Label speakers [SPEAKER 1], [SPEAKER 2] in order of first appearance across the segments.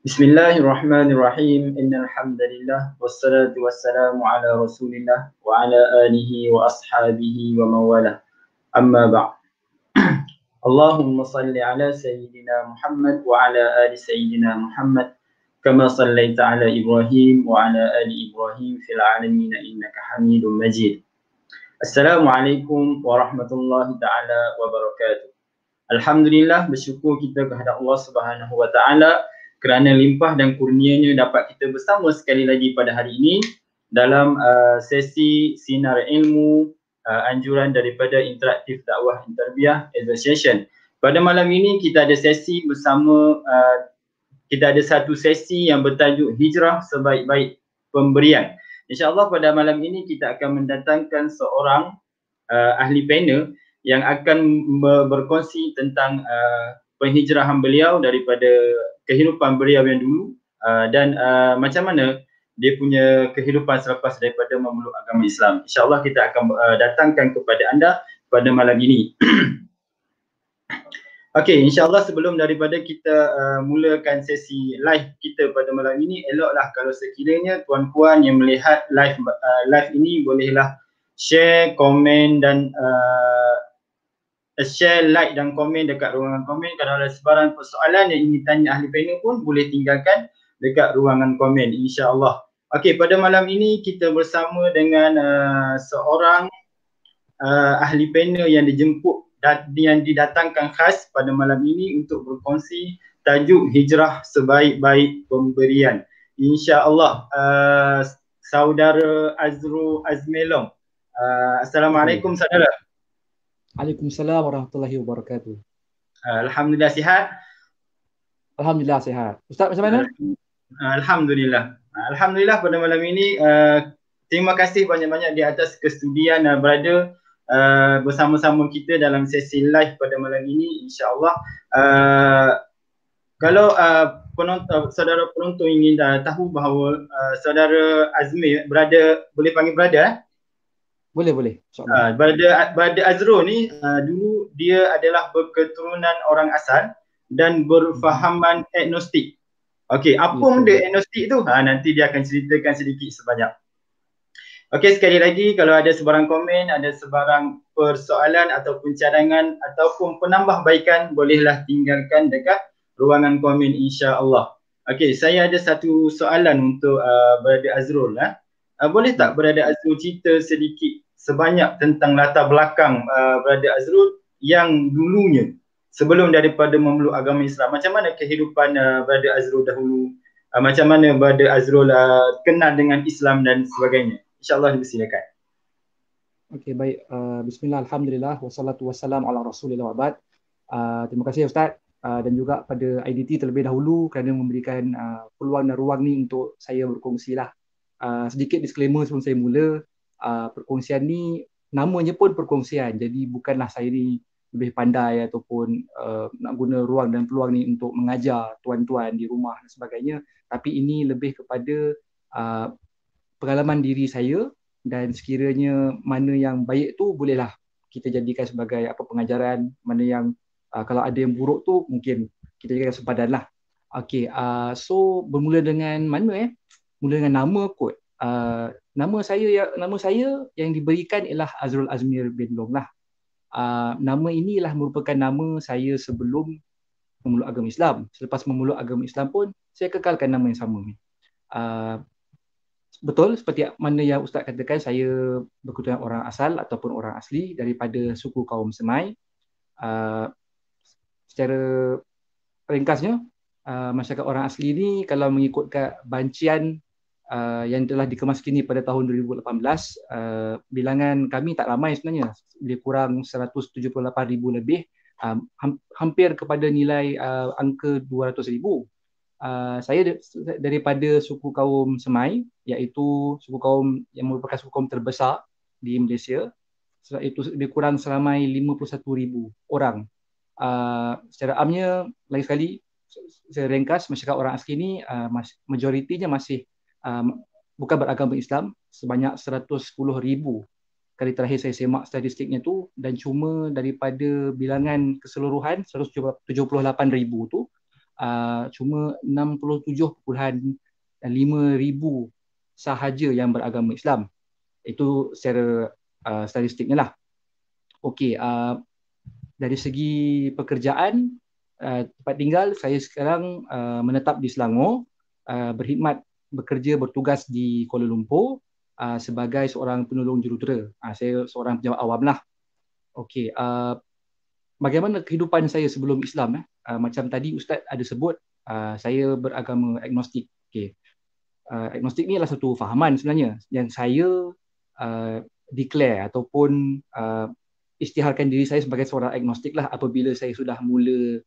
[SPEAKER 1] Bismillahirrahmanirrahim. Innal hamdalillah wassalatu wassalamu ala Rasulillah wa ala alihi wa ashabihi wa mawalah. Amma ba'd. Allahumma salli ala sayyidina Muhammad wa ala ali sayyidina Muhammad kama sallaita ala Ibrahim wa ala ali Ibrahim fil alamin innaka Hamidum Majid. Assalamualaikum warahmatullahi taala wabarakatuh. Alhamdulillah, bersyukur kita kepada Allah Subhanahu wa taala kerana limpah dan kurnianya dapat kita bersama sekali lagi pada hari ini dalam sesi Sinar Ilmu anjuran daripada Interaktif Dakwah Tarbiyah Association. Pada malam ini kita ada sesi bersama, kita ada satu sesi yang bertajuk Hijrah Sebaik-Baik Pemberian. InsyaAllah pada malam ini kita akan mendatangkan seorang ahli panel yang akan berkongsi tentang penghijrahan beliau daripada kehidupan beliau yang dulu dan macam mana dia punya kehidupan selepas daripada memeluk agama Islam. InsyaAllah kita akan datangkan kepada anda pada malam ini. Okey, insyaAllah sebelum daripada kita mulakan sesi live kita pada malam ini, eloklah kalau sekiranya tuan-puan yang melihat live ini bolehlah share, komen dan share, like dan komen dekat ruangan komen. Kalau ada sebarang persoalan yang ingin tanya ahli panel pun boleh tinggalkan dekat ruangan komen, insya-Allah. Okey, pada malam ini kita bersama dengan seorang ahli panel yang dijemput dan yang didatangkan khas pada malam ini untuk berkongsi tajuk Hijrah Sebaik-Baik Pemberian. Insya-Allah, saudara Azrul Azmelong. Assalamualaikum saudara.
[SPEAKER 2] Waalaikumsalam warahmatullahi wabarakatuh.
[SPEAKER 1] Alhamdulillah sihat?
[SPEAKER 2] Alhamdulillah sihat. Ustaz macam mana?
[SPEAKER 1] Alhamdulillah. Alhamdulillah pada malam ini terima kasih banyak-banyak di atas kesudian berada bersama-sama kita dalam sesi live pada malam ini, insya-Allah. Kalau saudara penonton ingin tahu bahawa saudara Azmi berada, boleh panggil berada?
[SPEAKER 2] Boleh.
[SPEAKER 1] Brother Azrul ni dulu dia adalah berketurunan orang asal dan berfahaman agnostik. Okey, apa benda agnostik tu? Nanti dia akan ceritakan sedikit sebanyak. Okey, sekali lagi kalau ada sebarang komen, ada sebarang persoalan ataupun cadangan ataupun penambahbaikan, bolehlah tinggalkan dekat ruangan komen, insya-Allah. Okey, saya ada satu soalan untuk Brother Azrul. Boleh tak Brother Azrul cerita sedikit sebanyak tentang latar belakang Brother Azrul yang dulunya sebelum daripada memeluk agama Islam? Macam mana kehidupan Brother Azrul dahulu? Macam mana Brother Azrul kenal dengan Islam dan sebagainya? InsyaAllah dipersilakan.
[SPEAKER 2] Okey, baik. Bismillah, alhamdulillah, wassalatu wassalamu ala Rasulillah wa ba'd. Terima kasih Ustaz dan juga pada IDT terlebih dahulu kerana memberikan peluang dan ruang ni untuk saya berkongsi lah. Sedikit disclaimer sebelum saya mula. Perkongsian ni namanya pun perkongsian, jadi bukanlah saya ni lebih pandai ataupun nak guna ruang dan peluang ni untuk mengajar tuan-tuan di rumah dan sebagainya, tapi ini lebih kepada pengalaman diri saya dan sekiranya mana yang baik tu bolehlah kita jadikan sebagai pengajaran, mana yang kalau ada yang buruk tu mungkin kita jadikan sempadan lah. Okey, so bermula dengan mana mula dengan nama kot. Nama saya yang diberikan ialah Azrul Azmir bin Long lah. Nama inilah merupakan nama saya sebelum memeluk agama Islam. Selepas memeluk agama Islam pun saya kekalkan nama yang sama. Betul seperti mana yang Ustaz katakan, saya berketurunan orang asal ataupun orang asli daripada suku kaum Semai. Secara ringkasnya, masyarakat orang asli ni kalau mengikutkan bancian yang telah dikemas kini pada tahun 2018, bilangan kami tak ramai sebenarnya, lebih kurang 178,000 lebih, hampir kepada nilai angka 200,000. Saya daripada suku kaum Semai, iaitu suku kaum yang merupakan suku kaum terbesar di Malaysia, iaitu lebih kurang seramai 51,000 orang. Secara amnya, lagi sekali saya ringkas, masyarakat orang asli ni majoritinya masih bukan beragama Islam, sebanyak 110,000 kali terakhir saya semak statistiknya tu, dan cuma daripada bilangan keseluruhan 178,000 tu cuma 67.5 ribu sahaja yang beragama Islam. Itu secara statistiknya lah. Okey, dari segi pekerjaan, tempat tinggal, saya sekarang menetap di Selangor, berkhidmat, bekerja, bertugas di Kuala Lumpur sebagai seorang penolong jurutera. Saya seorang pejabat awam lah. Okey, bagaimana kehidupan saya sebelum Islam? Macam tadi Ustaz ada sebut, saya beragama agnostik. Okey, agnostik ni adalah satu fahaman sebenarnya yang saya declare ataupun isytiharkan diri saya sebagai seorang agnostik lah apabila saya sudah mula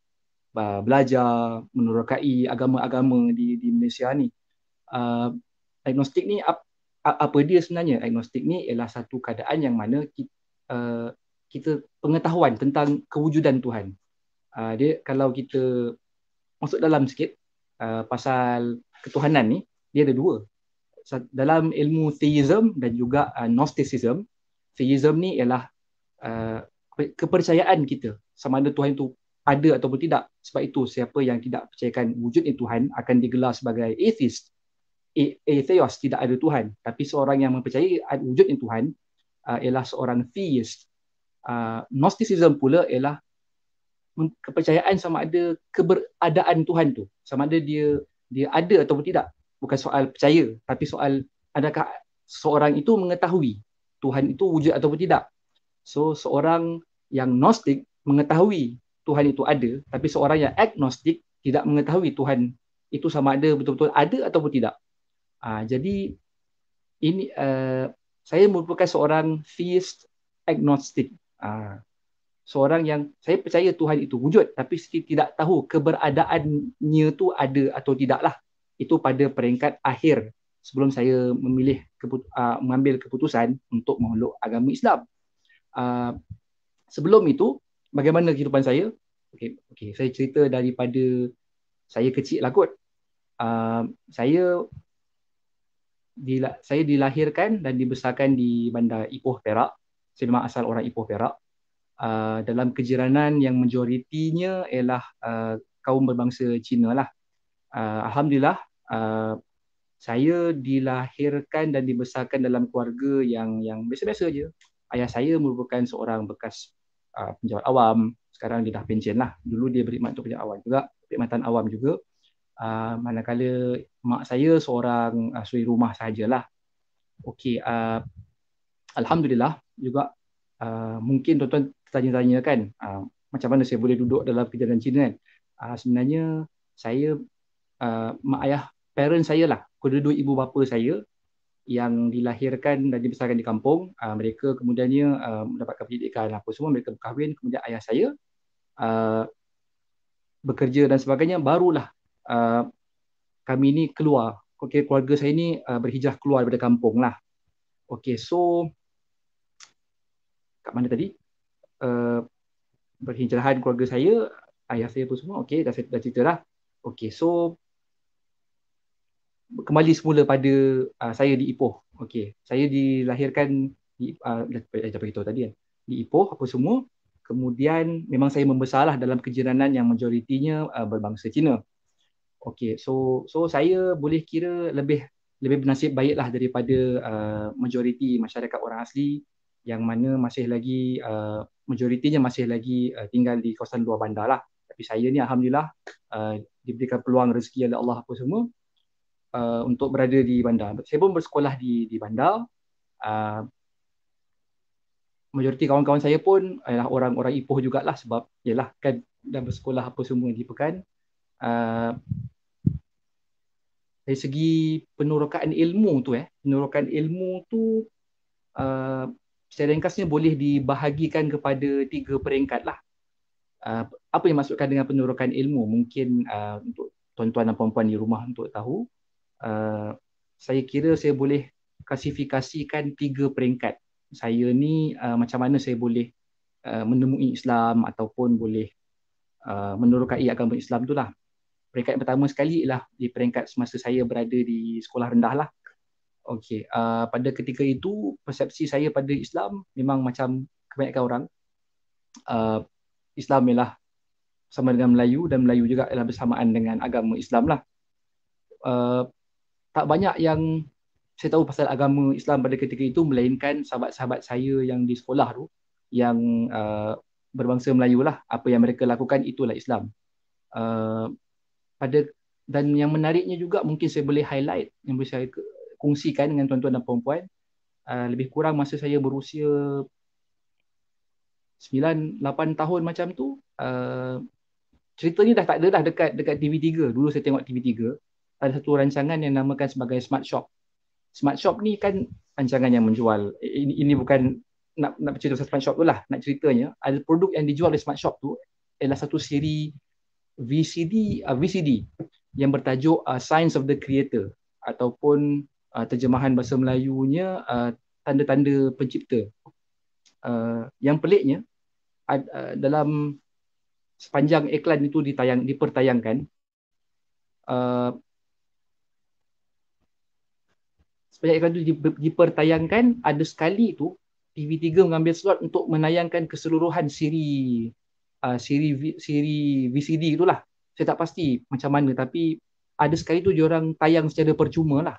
[SPEAKER 2] belajar menerokai agama-agama di Malaysia ni. Agnostik ni apa dia sebenarnya? Agnostik ni ialah satu keadaan yang mana kita pengetahuan tentang kewujudan Tuhan. Dia kalau kita masuk dalam sikit pasal ketuhanan ni, dia ada dua. Dalam ilmu theism dan juga gnosticism, theism ni ialah kepercayaan kita sama ada Tuhan itu ada ataupun tidak. Sebab itu siapa yang tidak percayakan wujudnya Tuhan akan digelar sebagai atheist. Atheos, tidak ada Tuhan. Tapi seorang yang mempercayai wujudnya Tuhan ialah seorang theist. Gnosticism pula ialah kepercayaan sama ada keberadaan Tuhan tu, sama ada dia ada ataupun tidak. Bukan soal percaya, tapi soal adakah seorang itu mengetahui Tuhan itu wujud ataupun tidak. So seorang yang gnostik mengetahui Tuhan itu ada, tapi seorang yang agnostik tidak mengetahui Tuhan itu sama ada betul-betul ada ataupun tidak. Jadi ini saya merupakan seorang theist agnostik. Seorang yang saya percaya Tuhan itu wujud, tapi saya tidak tahu keberadaannya tu ada atau tidak lah. Itu pada peringkat akhir sebelum saya memilih mengambil keputusan untuk memeluk agama Islam. Sebelum itu, bagaimana kehidupan saya? Okey, saya cerita daripada saya kecil lah kot. Saya dilahirkan dan dibesarkan di bandar Ipoh, Perak. Saya memang asal orang Ipoh, Perak. Dalam kejiranan yang majoritinya ialah kaum berbangsa Cina lah. Alhamdulillah, saya dilahirkan dan dibesarkan dalam keluarga yang biasa-biasa je. Ayah saya merupakan seorang bekas penjawat awam. Sekarang dia dah pencen lah. Dulu dia berkhidmat untuk penjawat awam juga, perkhidmatan awam juga. Manakala mak saya seorang suri rumah sahajalah. Okey, alhamdulillah juga. Mungkin tuan-tuan tanya-tanya kan, macam mana saya boleh duduk dalam kejadian Cina kan. Sebenarnya saya, mak ayah, parent saya lah, kedua-dua ibu bapa saya yang dilahirkan dan dibesarkan di kampung. Mereka kemudiannya mendapatkan pendidikan apa semua, mereka berkahwin, kemudian ayah saya bekerja dan sebagainya, barulah kami ni keluar. Okay, keluarga saya ni berhijrah keluar daripada kampung lah. Okay, so kat mana tadi? Berhijrahan keluarga saya, ayah saya pun semua, okay, dah cerita lah. Okay, so kembali semula pada saya di Ipoh. Okay, saya dilahirkan di, dah beritahu tadi kan, di Ipoh apa semua. Kemudian memang saya membesarlah dalam kejiranan yang majoritinya berbangsa Cina. Okay, so saya boleh kira lebih bernasib baiklah daripada majoriti masyarakat orang asli yang mana masih lagi majoritinya masih lagi tinggal di kawasan luar bandar lah. Tapi saya ni alhamdulillah diberikan peluang rezeki oleh Allah apa semua untuk berada di bandar. Saya pun bersekolah di bandar. Majoriti kawan-kawan saya pun adalah orang-orang Ipoh jugalah, sebab yalah kan dah bersekolah apa semua di Pekan. Dari segi penerokaan ilmu tu penerokaan ilmu tu secara ringkasnya boleh dibahagikan kepada 3 peringkat lah. Apa yang maksudkan dengan penerokaan ilmu? Mungkin untuk tuan-tuan dan puan-puan di rumah untuk tahu, saya kira saya boleh klasifikasikan 3 peringkat. Saya ni macam mana saya boleh menemui Islam ataupun boleh menerokai agama Islam tu lah. Peringkat yang pertama sekali ialah di peringkat semasa saya berada di sekolah rendah lah. Okey, pada ketika itu persepsi saya pada Islam memang macam kebanyakan orang. Islam ialah sama dengan Melayu, dan Melayu juga ialah bersamaan dengan agama Islam lah. Tak banyak yang saya tahu pasal agama Islam pada ketika itu, melainkan sahabat-sahabat saya yang di sekolah tu, yang berbangsa Melayu lah. Apa yang mereka lakukan itulah Islam. Pada dan yang menariknya juga, mungkin saya boleh highlight, yang boleh saya kongsikan dengan tuan-tuan dan puan-puan, lebih kurang masa saya berusia 9-8 tahun macam tu, cerita ni dah tak ada dah dekat TV3. Dulu saya tengok TV3, ada satu rancangan yang namakan sebagai Smart Shop. Smart Shop ni kan rancangan yang menjual, ini bukan nak bercerita pasal Smart Shop tu lah, nak ceritanya ada produk yang dijual di Smart Shop tu ialah satu siri VCD yang bertajuk Signs of the Creator, ataupun terjemahan bahasa Melayunya Tanda-tanda Pencipta. Yang peliknya, dalam sepanjang iklan itu dipertayangkan, sepanjang iklan itu dipertayangkan, ada sekali tu TV3 mengambil slot untuk menayangkan keseluruhan siri VCD itulah. Saya tak pasti macam mana, tapi ada sekali tu diorang tayang secara percuma lah.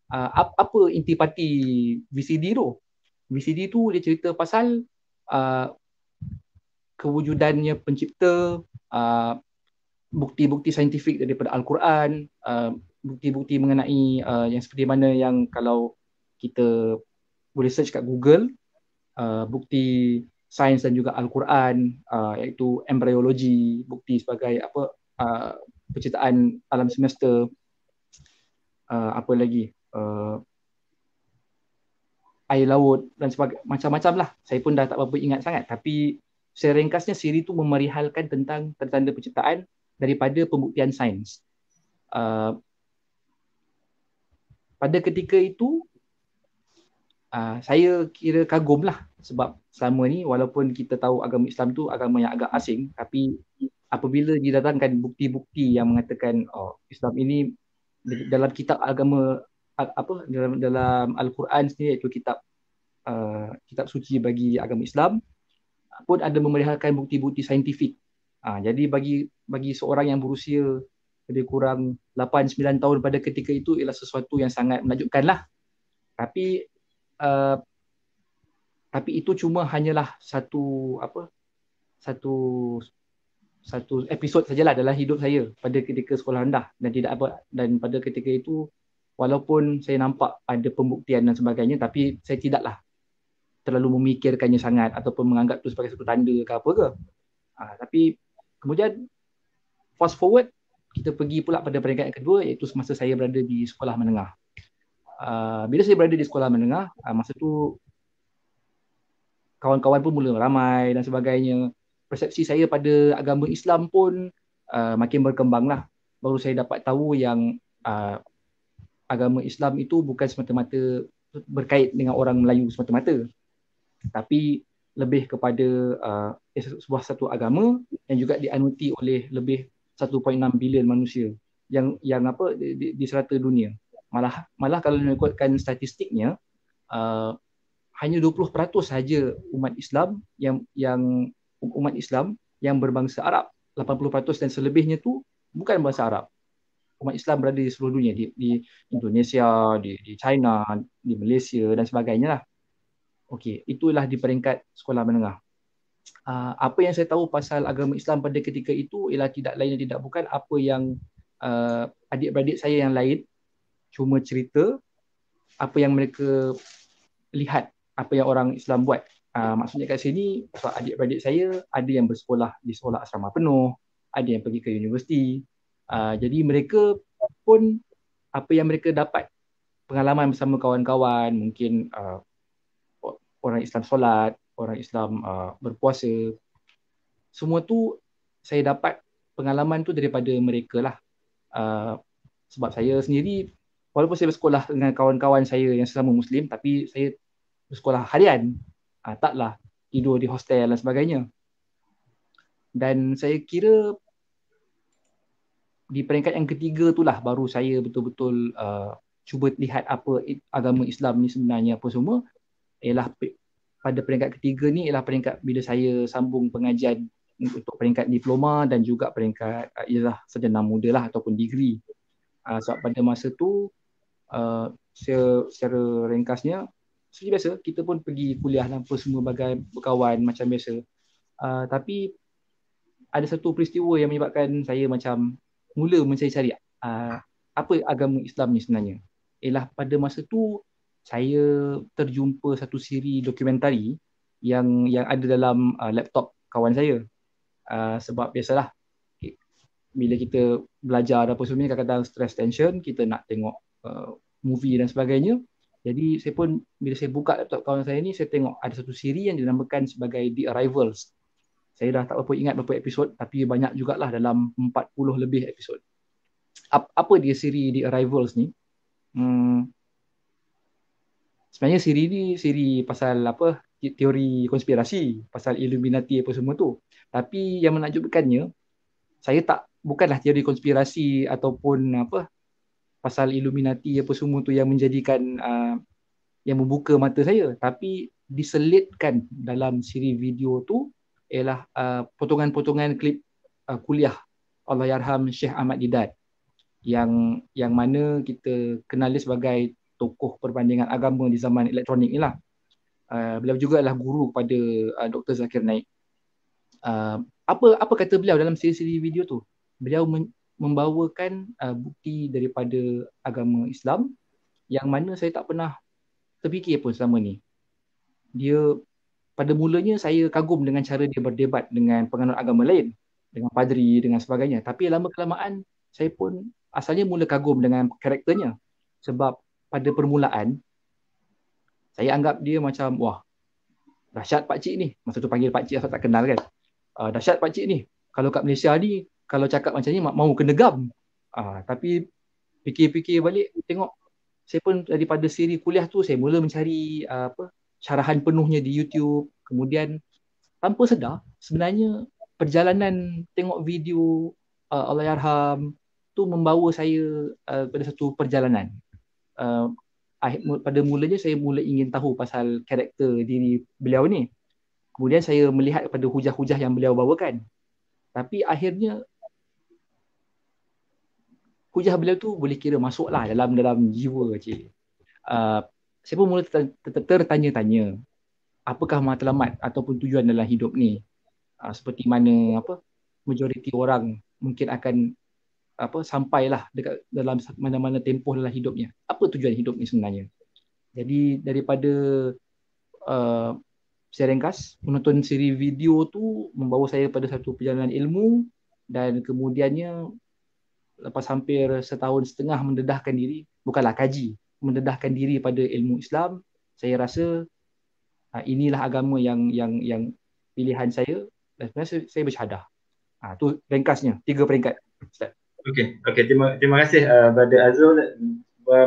[SPEAKER 2] Apa intipati VCD tu? VCD tu dia cerita pasal kewujudannya pencipta, bukti-bukti saintifik daripada Al-Quran, bukti-bukti mengenai yang seperti mana yang kalau kita boleh search kat Google, bukti sains dan juga Al-Quran, iaitu embryologi, bukti sebagai penciptaan alam semesta, apa lagi, air laut dan sebagainya, macam-macam lah. Saya pun dah tak berapa ingat sangat, tapi secara ringkasnya siri itu memerihalkan tentang tanda penciptaan daripada pembuktian sains. Pada ketika itu, saya kira kagum lah, sebab selama ni walaupun kita tahu agama Islam tu agama yang agak asing, tapi apabila didatangkan bukti-bukti yang mengatakan Islam ini dalam kitab agama dalam Al-Quran sendiri, iaitu kitab suci bagi agama Islam, pun ada memerihalkan bukti-bukti saintifik. Jadi bagi seorang yang berusia lebih kurang 8-9 tahun pada ketika itu ialah sesuatu yang sangat menakjubkan lah. Tapi itu cuma hanyalah satu episod sajalah dalam hidup saya pada ketika sekolah rendah, dan pada ketika itu walaupun saya nampak ada pembuktian dan sebagainya, tapi saya tidaklah terlalu memikirkannya sangat ataupun menganggap itu sebagai satu tanda ke apa ke. Tapi kemudian fast forward, kita pergi pula pada peringkat yang kedua, iaitu semasa saya berada di sekolah menengah. Bila saya berada di sekolah menengah, masa tu kawan-kawan pun mula ramai dan sebagainya. Persepsi saya pada agama Islam pun makin berkembang lah. Baru saya dapat tahu yang agama Islam itu bukan semata-mata berkait dengan orang Melayu semata-mata, tapi lebih kepada sebuah satu agama yang juga dianuti oleh lebih 1.6 bilion manusia yang di serata dunia. Malah kalau mengikutkan statistiknya, hanya 20% saja umat Islam yang berbangsa Arab. 80% dan selebihnya tu bukan bangsa Arab. Umat Islam berada di seluruh dunia, di Indonesia, di China, di Malaysia dan sebagainya lah. Okey, itulah di peringkat sekolah menengah. Apa yang saya tahu pasal agama Islam pada ketika itu ialah tidak lain dan tidak bukan apa yang adik-beradik saya yang lain cuma cerita apa yang mereka lihat, apa yang orang Islam buat. Maksudnya kat sini, adik-beradik saya ada yang bersekolah di sekolah asrama penuh, ada yang pergi ke universiti. Jadi mereka pun, apa yang mereka dapat, pengalaman bersama kawan-kawan, mungkin orang Islam solat, orang Islam berpuasa, semua tu saya dapat pengalaman tu daripada mereka lah. Sebab saya sendiri, walaupun saya bersekolah dengan kawan-kawan saya yang sesama Muslim, tapi saya bersekolah harian, taklah tidur di hostel dan sebagainya. Dan saya kira di peringkat yang ketiga itulah baru saya betul-betul cuba lihat apa agama Islam ni sebenarnya apa semua. Ialah pada peringkat ketiga ni ialah peringkat bila saya sambung pengajian untuk peringkat diploma dan juga peringkat ijazah sarjana muda lah ataupun degree. Sebab pada masa tu secara ringkasnya seperti biasa kita pun pergi kuliah tanpa semua bagai berkawan macam biasa. Tapi ada satu peristiwa yang menyebabkan saya macam mula mencari-cari apa agama Islam ni sebenarnya. Ialah pada masa tu saya terjumpa satu siri dokumentari yang ada dalam laptop kawan saya. Sebab biasalah bila kita belajar apa semua ni kadang-kadang stress tension, kita nak tengok movie dan sebagainya. Jadi saya pun bila saya buka laptop kawan saya ni, saya tengok ada satu siri yang dinamakan sebagai The Arrivals. Saya dah tak berapa ingat berapa episod, tapi banyak jugalah, dalam 40 lebih episod. Apa dia siri The Arrivals ni? Sebenarnya siri ni siri pasal apa, teori konspirasi, pasal Illuminati apa semua tu. Tapi yang menakjubkannya, saya bukanlah teori konspirasi ataupun apa pasal Illuminati apa semua tu yang menjadikan yang membuka mata saya, tapi diselitkan dalam siri video tu ialah potongan-potongan klip kuliah Allahyarham Syekh Ahmad Didat yang mana kita kenal dia sebagai tokoh perbandingan agama di zaman elektronik ni lah. Beliau juga adalah guru kepada Dr. Zakir Naik. Apa kata beliau dalam siri-siri video tu? Beliau membawakan bukti daripada agama Islam yang mana saya tak pernah terfikir pun selama ni. Dia pada mulanya saya kagum dengan cara dia berdebat dengan penganut agama lain, dengan padri, dengan sebagainya. Tapi lama-kelamaan saya pun asalnya mula kagum dengan karakternya. Sebab pada permulaan saya anggap dia macam wah, dahsyat pakcik ni. Masa tu panggil pakcik asal tak kenal kan. Dahsyat pakcik ni. Kalau kat Malaysia ni kalau cakap macam ni mau kena gam. Tapi fikir-fikir balik tengok, saya pun daripada siri kuliah tu saya mula mencari syarahan penuhnya di YouTube. Kemudian tanpa sedar sebenarnya perjalanan tengok video Allahyarham tu membawa saya pada satu perjalanan. Pada mulanya saya mula ingin tahu pasal karakter diri beliau ni. Kemudian saya melihat kepada hujah-hujah yang beliau bawakan. Tapi akhirnya hujah beliau tu boleh kira masuklah dalam jiwa cik. Saya pun mula tertanya-tanya, apakah matlamat ataupun tujuan dalam hidup ni? Seperti mana majoriti orang mungkin akan sampailah dekat dalam mana-mana tempoh dalam hidupnya. Apa tujuan hidup ni sebenarnya? Jadi daripada saya ringkas, menonton siri video tu membawa saya pada satu perjalanan ilmu, dan kemudiannya lepas hampir setahun setengah mendedahkan diri, bukanlah kaji, mendedahkan diri pada ilmu Islam, saya rasa inilah agama yang pilihan saya, dan sebenarnya saya bersyahadah. Tu ringkasnya 3 peringkat. Ustaz.
[SPEAKER 1] Okey, terima kasih Brother Azul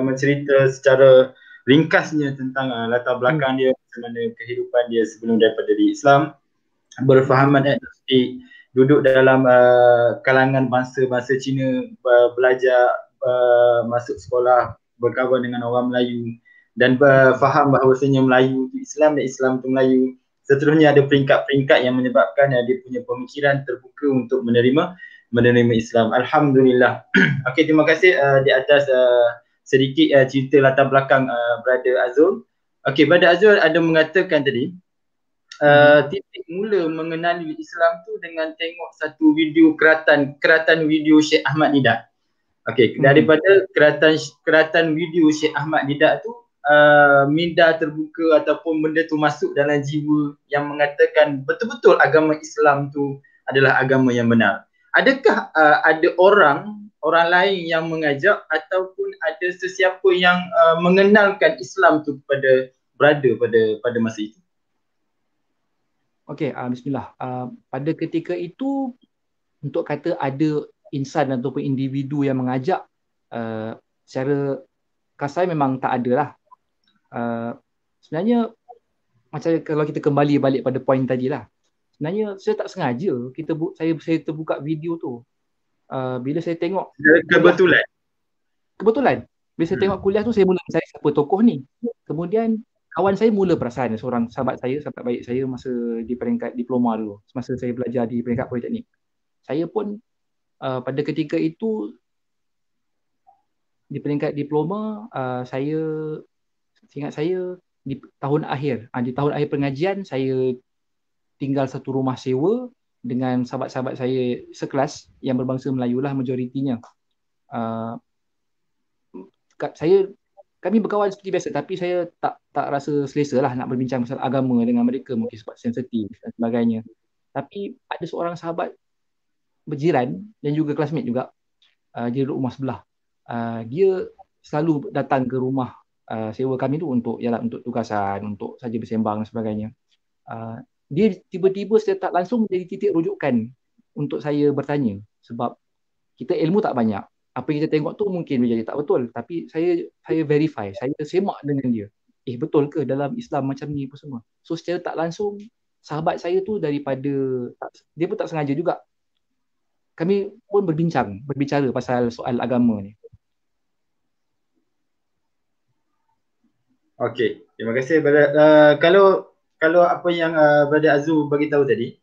[SPEAKER 1] mencerita secara ringkasnya tentang latar belakang dia, macam mana kehidupan dia sebelum daripada di Islam, berfahaman agnostik, duduk dalam kalangan bangsa Cina, belajar, masuk sekolah, berkawan dengan orang Melayu, dan faham bahawasanya Melayu itu Islam dan Islam itu Melayu. Seterusnya ada peringkat-peringkat yang menyebabkan dia punya pemikiran terbuka untuk menerima Islam. Alhamdulillah. Okey, terima kasih di atas sedikit cerita latar belakang Brother Azul. Okey, Brother Azul ada mengatakan tadi titik mula mengenali Islam tu dengan tengok satu video keratan video Syekh Ahmad Didat. Okey, daripada keratan video Syekh Ahmad Didat tu minda terbuka ataupun benda tu masuk dalam jiwa yang mengatakan betul-betul agama Islam tu adalah agama yang benar. Adakah ada orang lain yang mengajak ataupun ada sesiapa yang mengenalkan Islam tu kepada brother pada masa itu?
[SPEAKER 2] Okey, bismillah. Pada ketika itu, untuk kata ada insan ataupun individu yang mengajak, secara kasar memang tak ada lah. Sebenarnya macam kalau kita kembali balik pada poin tadi lah, sebenarnya saya tak sengaja saya terbuka video tu. Bila saya tengok kebetulan bila saya tengok kuliah tu, saya mula mencari siapa tokoh ni. Kemudian kawan saya mula perasan, seorang sahabat baik saya masa di peringkat diploma dulu, semasa saya belajar di peringkat politeknik. Saya pun pada ketika itu di peringkat diploma, ingat saya di tahun akhir, di tahun akhir pengajian saya tinggal satu rumah sewa dengan sahabat-sahabat saya sekelas yang berbangsa Melayu lah majoritinya. Uh, kami berkawan seperti biasa, tapi saya tak rasa selesa lah nak berbincang pasal agama dengan mereka, mungkin sebab sensitif dan sebagainya. Tapi ada seorang sahabat berjiran dan juga classmate juga, dia duduk rumah sebelah. Dia selalu datang ke rumah sewa kami tu untuk tugasan, untuk saja bersembang dan sebagainya. Dia tiba-tiba secara tak langsung menjadi titik rujukan untuk saya bertanya, sebab kita ilmu tak banyak. Apa yang kita tengok tu mungkin menjadi tak betul, tapi saya verify, saya semak dengan dia. Betul ke dalam Islam macam ni apa semua? So secara tak langsung sahabat saya tu dia pun tak sengaja juga, kami pun berbicara pasal soal agama ni.
[SPEAKER 1] Okey, terima kasih. Kalau apa yang Brother Azu bagi tahu tadi,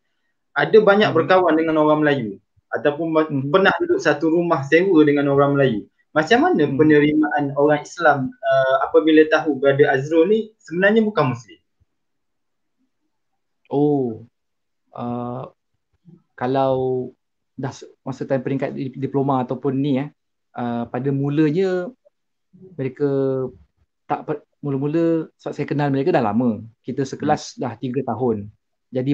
[SPEAKER 1] ada banyak berkawan dengan orang Melayu ataupun pernah duduk satu rumah sewa dengan orang Melayu. Macam mana penerimaan orang Islam apabila tahu Brother Azrul ni sebenarnya bukan Muslim?
[SPEAKER 2] Kalau dah masa time peringkat diploma ataupun ni pada mulanya mereka mula-mula saya kenal mereka dah lama. Kita sekelas dah 3 tahun. Jadi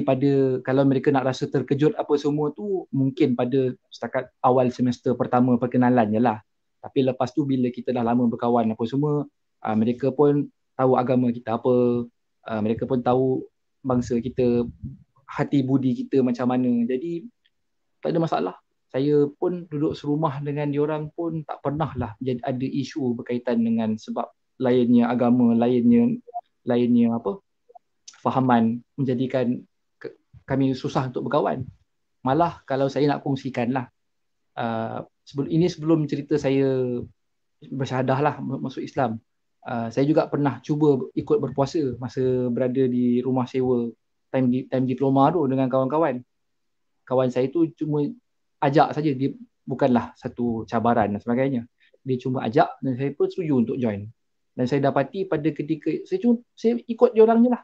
[SPEAKER 2] kalau mereka nak rasa terkejut apa semua tu, mungkin pada setakat awal semester pertama perkenalan je lah. Tapi lepas tu bila kita dah lama berkawan apa semua, mereka pun tahu agama kita apa, mereka pun tahu bangsa kita, hati budi kita macam mana. Jadi tak ada masalah. Saya pun duduk serumah dengan diorang pun tak pernah lah ada isu berkaitan dengan sebab lainnya agama, lainnya fahaman menjadikan kami susah untuk berkawan. Malah kalau saya nak kongsikan lah, sebelum cerita saya bersyahadah lah masuk Islam, saya juga pernah cuba ikut berpuasa masa berada di rumah sewa time diploma tu dengan kawan-kawan. Kawan saya tu cuma ajak saja, dia bukanlah satu cabaran dan sebagainya. Dia cuma ajak dan saya pun setuju untuk join. Dan saya dapati pada ketika saya ikut dia orang je lah.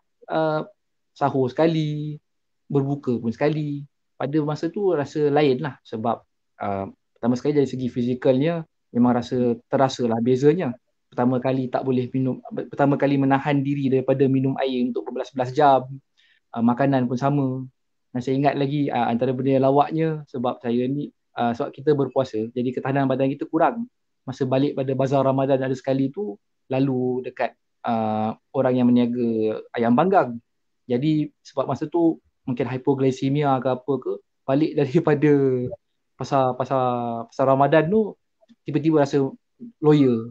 [SPEAKER 2] Sahur sekali, berbuka pun sekali. Pada masa tu rasa lain lah sebab pertama sekali dari segi fizikalnya memang terasa lah bezanya. Pertama kali menahan diri daripada minum air untuk berbelas-belas jam. Makanan pun sama. Dan saya ingat lagi antara benda yang lawaknya sebab kita berpuasa, jadi ketahanan badan kita kurang. Masa balik pada bazar Ramadan ada sekali tu, lalu dekat orang yang meniaga ayam panggang. Jadi sebab masa tu mungkin hypoglycemia ke apa ke, balik daripada pasar Ramadan tu, tiba-tiba rasa loya.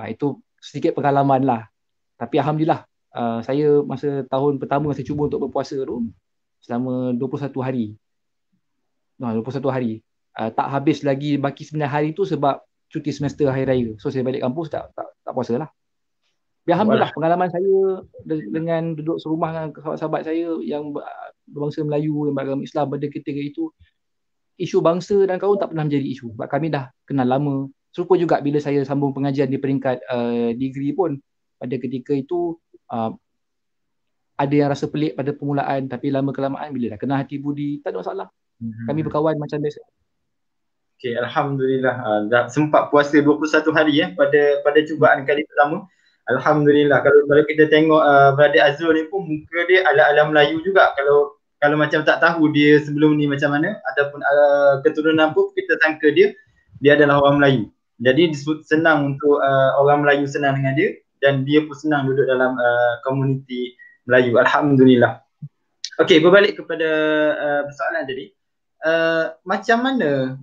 [SPEAKER 2] Itu sedikit pengalaman lah. Tapi Alhamdulillah, saya masa tahun pertama saya cuba untuk berpuasa tu selama 21 hari. 21 hari. Tak habis lagi baki 9 hari tu sebab cuti semester hari raya. So saya balik kampus tak puasa lah. Alhamdulillah, pengalaman saya dengan duduk serumah dengan sahabat-sahabat saya yang berbangsa Melayu, yang beragama Islam pada ketika itu, isu bangsa dan kaum tak pernah menjadi isu. Sebab kami dah kenal lama. Serupa juga bila saya sambung pengajian di peringkat degree pun. Pada ketika itu, ada yang rasa pelik pada permulaan, tapi lama-kelamaan bila dah kenal hati budi, tak ada masalah. Kami berkawan macam biasa.
[SPEAKER 1] Okay, Alhamdulillah. Dah sempat puasa 21 hari pada cubaan kali pertama. Alhamdulillah. Kalau kita tengok Brother Azrul ni pun muka dia ala-ala Melayu juga. Kalau macam tak tahu dia sebelum ni macam mana ataupun keturunan pun kita sangka dia adalah orang Melayu. Jadi senang untuk orang Melayu senang dengan dia dan dia pun senang duduk dalam komuniti Melayu. Alhamdulillah. Okey, berbalik kepada persoalan tadi. Macam mana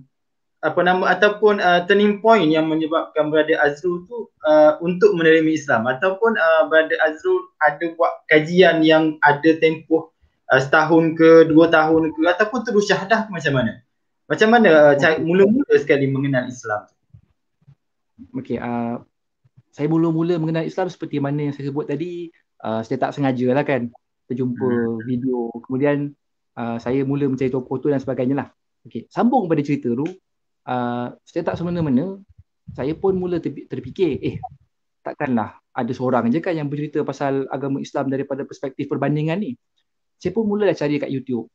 [SPEAKER 1] ataupun turning point yang menyebabkan Brother Azrul tu untuk menerima Islam ataupun Brother Azrul ada buat kajian yang ada tempoh setahun ke 2 tahun ke ataupun terus syahadah macam mana? Macam mana mula-mula sekali mengenal Islam?
[SPEAKER 2] Okey, saya mula-mula mengenal Islam seperti mana yang saya sebut tadi, Saya tak sengaja lah kan terjumpa video. Kemudian saya mula mencari tokoh tu dan sebagainya lah. Okay. Sambung pada cerita tu, saya tak semena-mena, saya pun mula terfikir, takkanlah ada seorang je kan yang bercerita pasal agama Islam daripada perspektif perbandingan ni. Saya pun mulalah cari kat YouTube.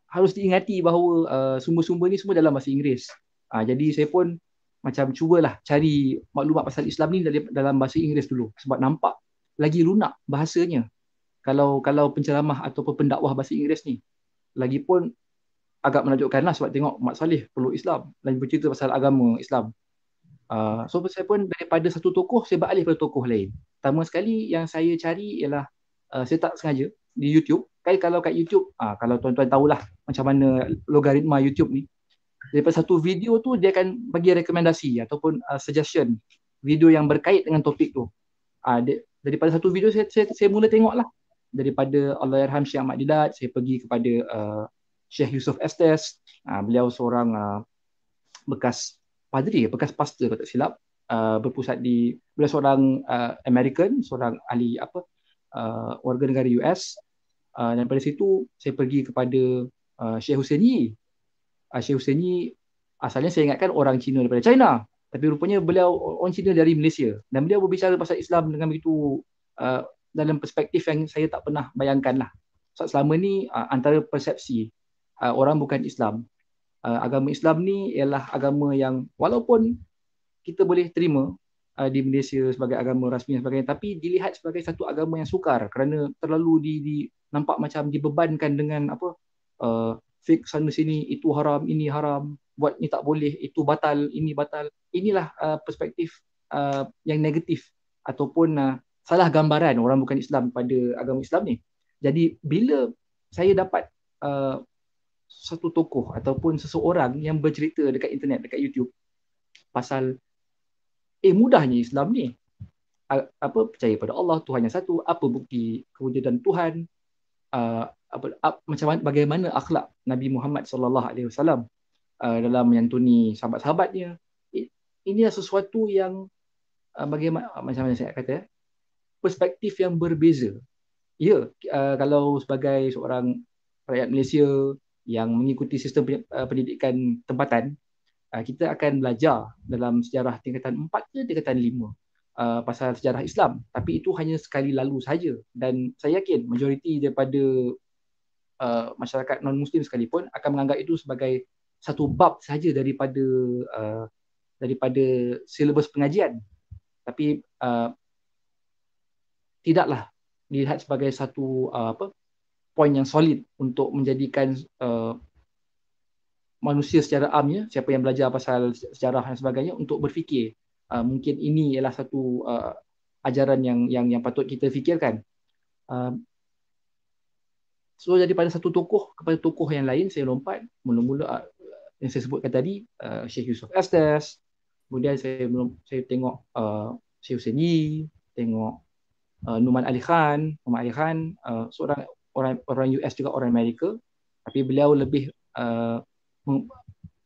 [SPEAKER 2] Harus diingati bahawa sumber-sumber ni semua dalam bahasa Inggeris. Jadi saya pun macam cubalah cari maklumat pasal Islam ni dalam bahasa Inggeris dulu sebab nampak lagi lunak bahasanya. Kalau penceramah atau pendakwah bahasa Inggeris ni, lagipun agak menakjubkan lah sebab tengok Mat Saleh peluk Islam dan bercerita pasal agama Islam. So saya pun daripada satu tokoh saya beralih pada tokoh lain. Pertama sekali yang saya cari ialah saya tak sengaja di YouTube. Kalau kat YouTube, kalau tuan-tuan tahulah macam mana logaritma YouTube ni. Daripada satu video tu dia akan bagi rekomendasi ataupun suggestion video yang berkait dengan topik tu. Daripada satu video saya mula tengok lah. Daripada Allahyarham Syekh Ahmad Didat, saya pergi kepada Syekh Yusof Estes. Beliau seorang bekas padri, bekas pastor kalau tak silap, berpusat di, beliau seorang American, seorang ahli warga negara US. Dan pada situ saya pergi kepada Syekh Hussein Yi. Syekh Hussein Yi asalnya saya ingatkan orang Cina daripada China, tapi rupanya beliau orang Cina dari Malaysia dan beliau berbicara pasal Islam dengan begitu dalam perspektif yang saya tak pernah bayangkan lah. So, selama ni antara persepsi orang bukan Islam, agama Islam ni ialah agama yang walaupun kita boleh terima di Malaysia sebagai agama rasmi dan sebagainya, tapi dilihat sebagai satu agama yang sukar kerana terlalu nampak macam dibebankan dengan fik sana sini, itu haram, ini haram, buat ni tak boleh, itu batal, ini batal. Inilah perspektif yang negatif ataupun salah gambaran orang bukan Islam pada agama Islam ni. Jadi bila saya dapat satu tokoh ataupun seseorang yang bercerita dekat internet, dekat YouTube pasal mudahnya Islam ni, percaya pada Allah, Tuhan yang satu, apa bukti kewujudan Tuhan, macam mana, bagaimana akhlak Nabi Muhammad sallallahu alaihi wasallam dalam menyantuni sahabat-sahabatnya. Inilah sesuatu yang bagaimana, macam mana saya kata, perspektif yang berbeza. Ya, kalau sebagai seorang rakyat Malaysia yang mengikuti sistem pendidikan tempatan, kita akan belajar dalam sejarah tingkatan 4 ke tingkatan 5 pasal sejarah Islam, tapi itu hanya sekali lalu saja, dan saya yakin majoriti daripada masyarakat non-Muslim sekalipun akan menganggap itu sebagai satu bab saja daripada silibus pengajian, tapi tidaklah dilihat sebagai satu poin yang solid untuk menjadikan manusia secara amnya, siapa yang belajar pasal sejarah dan sebagainya, untuk berfikir mungkin ini ialah satu ajaran yang patut kita fikirkan. So daripada satu tokoh kepada tokoh yang lain, saya lompat mula-mula yang saya sebutkan tadi, Syekh Yusof Estes. Kemudian saya tengok Syekh Hussein Yi, tengok Numan Ali Khan. Numan Ali Khan seorang orang US juga, orang Amerika, tapi beliau lebih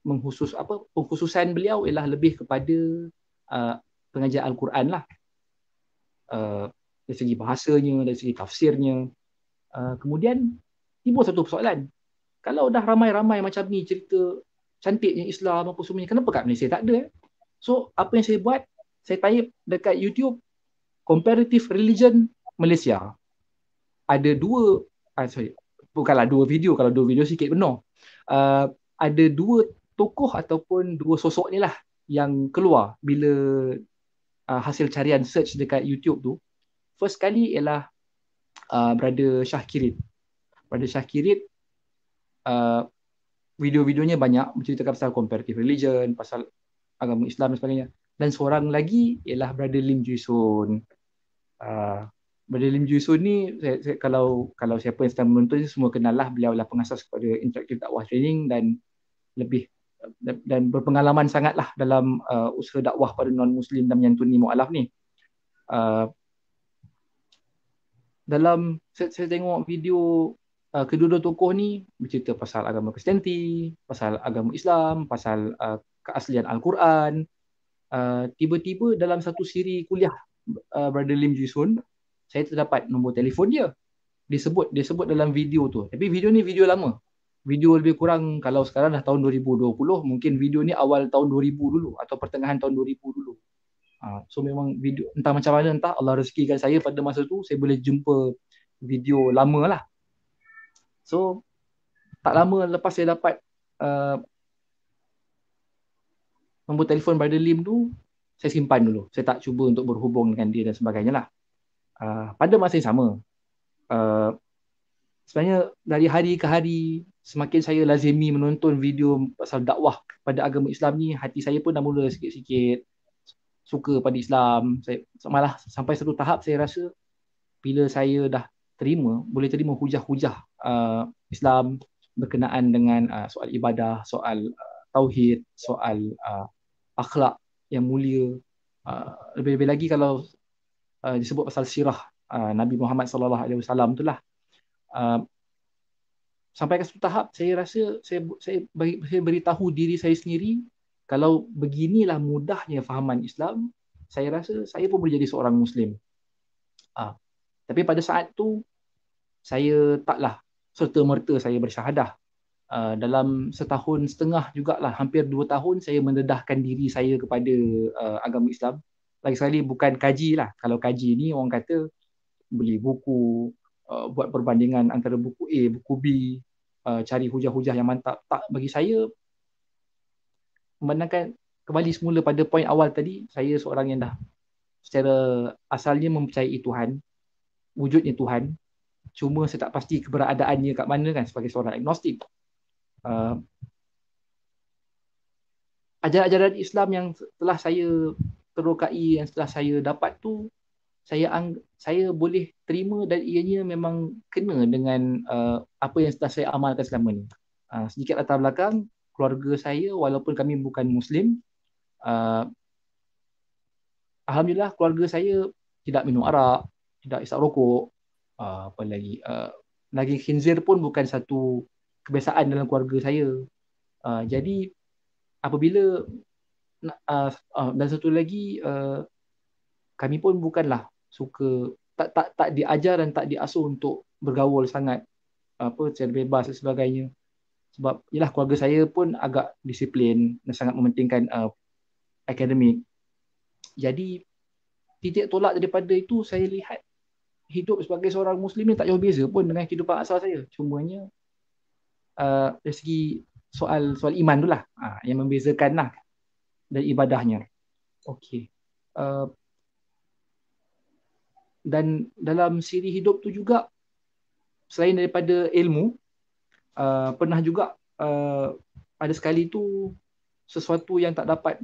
[SPEAKER 2] pengkhususan beliau ialah lebih kepada pengajar Al-Quran lah, dari segi bahasanya, dari segi tafsirnya. Kemudian timbul satu persoalan, kalau dah ramai-ramai macam ni cerita cantiknya Islam apa semuanya, kenapa kat Malaysia tak ada? So apa yang saya buat, saya type dekat YouTube Comparative Religion Malaysia. Ada bukanlah dua video, kalau dua video sikit penuh. Ada dua tokoh ataupun dua sosok ni lah yang keluar bila hasil carian search dekat YouTube tu. First kali ialah Brother Shah Kirit. Brother Shah Kirit, video-videonya banyak menceritakan pasal comparative religion, pasal agama Islam dan sebagainya. Dan seorang lagi ialah Brother Lim Joo Soon. Brother Lim Joo Soon ni, kalau siapa yang sedang menonton semua kenal lah, beliau adalah pengasas kepada Interactive Dakwah Training dan berpengalaman sangatlah dalam usaha dakwah pada non-Muslim dan menyantuni mu'alaf ni. Dalam saya tengok video kedua-dua tokoh ni bercerita pasal agama Kristianiti, pasal agama Islam, pasal keaslian Al-Quran. Tiba-tiba dalam satu siri kuliah Brother Lim Joo Soon, saya terdapat nombor telefon dia. Dia sebut dalam video tu. Tapi video ni video lama. Video lebih kurang kalau sekarang dah tahun 2020, mungkin video ni awal tahun 2000 dulu atau pertengahan tahun 2000 dulu. So memang video entah macam mana, entah Allah rezekikan saya pada masa tu saya boleh jumpa video lama lah. So tak lama lepas saya dapat nombor telefon Brother Lim tu, saya simpan dulu. Saya tak cuba untuk berhubung dengan dia dan sebagainya lah. Pada masa yang sama, sebenarnya dari hari ke hari, semakin saya lazimi menonton video pasal dakwah pada agama Islam ni, hati saya pun dah mula sikit-sikit suka pada Islam. Saya malah sampai satu tahap saya rasa bila saya dah boleh terima hujah-hujah Islam berkenaan dengan soal ibadah, soal tauhid, soal akhlak yang mulia. Lebih-lebih lagi kalau disebut pasal sirah Nabi Muhammad sallallahu alaihi wasallam itulah. Sampai ke satu tahap saya rasa saya beritahu diri saya sendiri, kalau beginilah mudahnya fahaman Islam, saya rasa saya pun boleh jadi seorang Muslim. Tapi pada saat tu saya taklah serta-merta saya bersyahadah. Dalam setahun setengah jugalah, hampir 2 tahun saya mendedahkan diri saya kepada agama Islam. Lagi sekali bukan kaji lah. Kalau kaji ni orang kata beli buku, buat perbandingan antara buku A, buku B, cari hujah-hujah yang mantap. Tak, bagi saya memandangkan kembali semula pada poin awal tadi, saya seorang yang dah secara asalnya mempercayai Tuhan, wujudnya Tuhan. Cuma saya tak pasti keberadaannya kat mana kan, sebagai seorang agnostik. Ajaran-ajaran Islam yang telah saya terokai, yang setelah saya dapat tu, saya boleh terima dan ianya memang kena dengan apa yang setelah saya amalkan selama ni. Sedikit latar belakang, keluarga saya walaupun kami bukan Muslim, alhamdulillah keluarga saya tidak minum arak, tidak isap rokok, apa lagi, daging khinzir pun bukan satu kebiasaan dalam keluarga saya. Jadi apabila dan satu lagi, kami pun bukanlah suka, tak diajar dan tak diasuh untuk bergaul sangat secara bebas dan sebagainya. Sebab yalah, keluarga saya pun agak disiplin dan sangat mementingkan akademik. Jadi titik tolak daripada itu, saya lihat hidup sebagai seorang Muslim ni tak jauh beza pun dengan kehidupan asal saya. Cumanya dari segi soal iman tu lah yang membezakan lah, dan ibadahnya. Okey. Dan dalam siri hidup tu juga, selain daripada ilmu, pernah juga ada sekali tu sesuatu yang tak dapat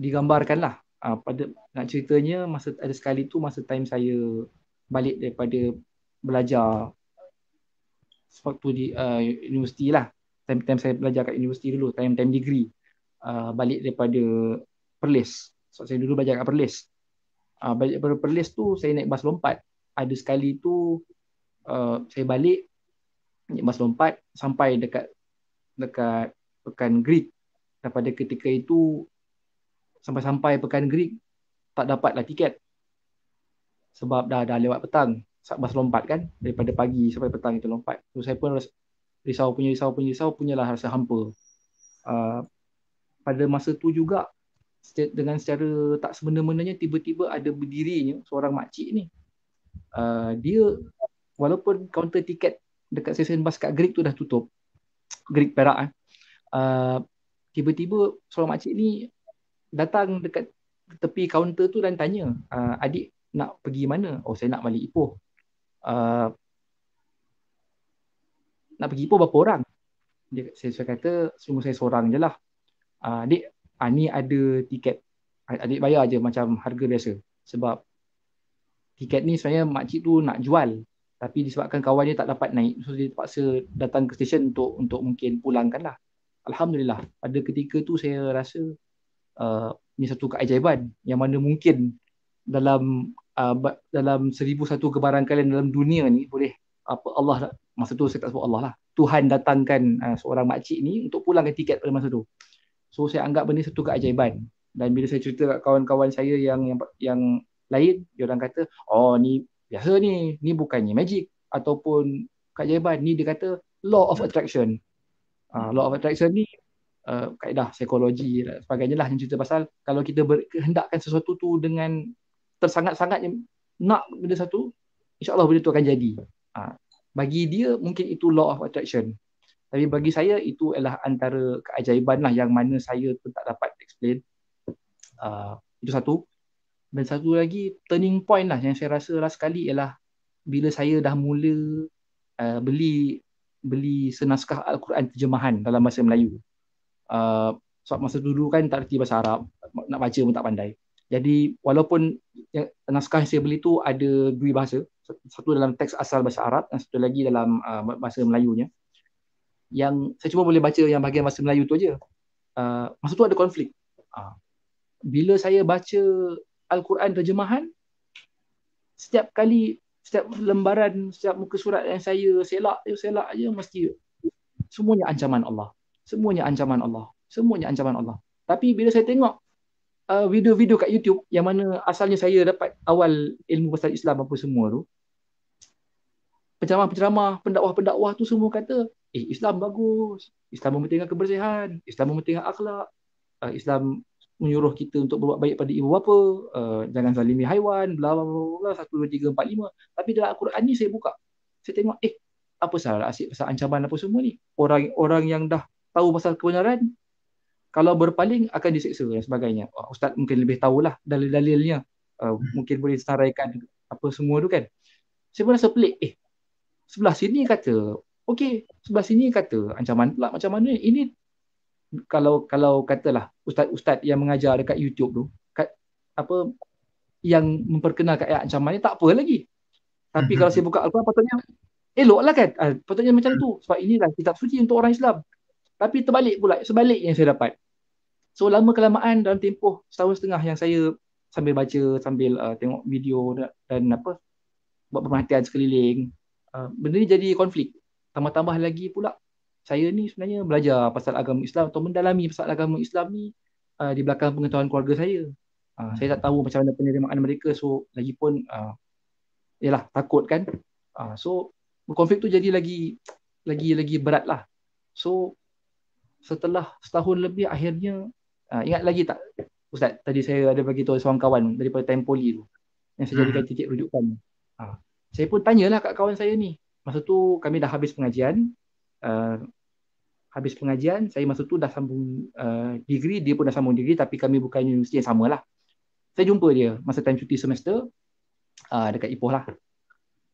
[SPEAKER 2] digambarkan lah. Pada nak ceritanya, ada sekali tu masa time saya balik daripada belajar waktu di universiti lah, time saya belajar kat universiti dulu, time degree, balik daripada Perlis. So, saya dulu belajar kat Perlis. Balik daripada Perlis tu saya naik bas lompat. Ada sekali tu saya balik naik bas lompat sampai dekat Pekan Greek. Dan pada ketika itu sampai Pekan Greek tak dapatlah tiket, sebab dah lewat petang. Bas lompat kan, daripada pagi sampai petang itu lompat. So saya pun risau punyalah rasa hampa. Pada masa tu juga, dengan secara tak semena-menanya, tiba-tiba ada berdirinya seorang makcik ni. Dia walaupun kaunter tiket dekat stesen bas kat Greek tu dah tutup, Greek Perak, tiba-tiba seorang makcik ni datang dekat tepi kaunter tu dan tanya, adik nak pergi mana? Oh, saya nak balik Ipoh. Nak pergi Ipoh berapa orang? Saya kata, semua saya seorang je lah. Adik, ni ada tiket, adik bayar je macam harga biasa. Sebab tiket ni sebenarnya makcik tu nak jual, tapi disebabkan kawan dia tak dapat naik, so dia terpaksa datang ke stesen untuk mungkin pulangkan lah. Alhamdulillah, pada ketika tu saya rasa ni satu keajaiban yang mana mungkin dalam 1001 kebarangkalian dalam dunia ni boleh Allah, masa tu saya tak sebut Allah lah, Tuhan datangkan seorang makcik ni untuk pulangkan tiket pada masa tu. So saya anggap benda satu keajaiban. Dan bila saya cerita kat kawan-kawan saya yang lain, dia orang kata, oh ni biasa ni bukannya magic ataupun keajaiban, ni dia kata law of attraction. Law of attraction ni kaedah psikologi dan sebagainya lah, yang cerita pasal kalau kita berkehendakkan sesuatu tu dengan tersangat-sangatnya nak benda satu, insyaAllah benda tu akan jadi. Bagi dia mungkin itu law of attraction. Tapi bagi saya itu adalah antara keajaiban lah yang mana saya pun tak dapat explain. Itu satu. Dan satu lagi turning point lah yang saya rasa last sekali ialah bila saya dah mula beli senaskah Al-Quran terjemahan dalam bahasa Melayu. Sebab masa dulu kan tak reti bahasa Arab, nak baca pun tak pandai. Jadi walaupun naskah yang saya beli tu ada dua bahasa, satu dalam teks asal bahasa Arab dan satu lagi dalam bahasa Melayunya, yang saya cuma boleh baca yang bahagian bahasa Melayu tu aja. Masa tu ada konflik. Bila saya baca Al-Quran terjemahan, setiap lembaran, setiap muka surat yang saya selak je mesti semuanya ancaman Allah. Semuanya ancaman Allah. Semuanya ancaman Allah. Tapi bila saya tengok video-video kat YouTube yang mana asalnya saya dapat awal ilmu pasal Islam apa semua tu, penceramah-penceramah, pendakwah-pendakwah tu semua kata, Islam bagus, Islam mementingkan kebersihan, Islam mementingkan akhlak, Islam menyuruh kita untuk berbuat baik pada ibu bapa, jangan zalimi haiwan, bla bla bla, 1 2 3 4 5. Tapi dalam Al-Quran ni saya buka, saya tengok apa salah asyik pasal ancaman apa semua ni. Orang yang dah tahu pasal kebenaran, kalau berpaling akan disiksa dan sebagainya. Ustaz mungkin lebih tahulah dalil-dalilnya. Mungkin boleh saraikan apa semua tu kan. Saya pun rasa pelik. Sebelah sini kata okey, sebelah sini kata ancaman pula macam mana. Ini kalau katalah ustaz-ustaz yang mengajar dekat YouTube tu yang memperkenalkan ayat ancaman ni, tak apa lagi. Tapi kalau saya buka Al-Quran, patutnya elok lah kan. Patutnya macam tu. Sebab inilah kitab suci untuk orang Islam. Tapi terbalik pula, sebalik yang saya dapat. So lama kelamaan dalam tempoh 1.5 tahun yang saya sambil baca, sambil tengok video dan buat pemerhatian sekeliling, benda ni jadi konflik. Tambah-tambah lagi pula, saya ni sebenarnya belajar pasal agama Islam atau mendalami pasal agama Islam ni di belakang pengetahuan keluarga saya. Saya tak tahu macam mana penerimaan mereka. So lagipun yalah, takut kan. So konflik tu jadi lagi berat lah. So setelah setahun lebih, akhirnya ingat lagi tak Ustaz, tadi saya ada bagi tahu seorang kawan daripada Tempoli tu yang saya jadikan titik rujukan. Saya pun tanyalah kat kawan saya ni. Masa tu kami dah habis pengajian. Saya masa tu dah sambung degree, dia pun dah sambung degree, tapi kami bukan universiti yang sama lah. Saya jumpa dia masa time cuti semester dekat Ipoh lah.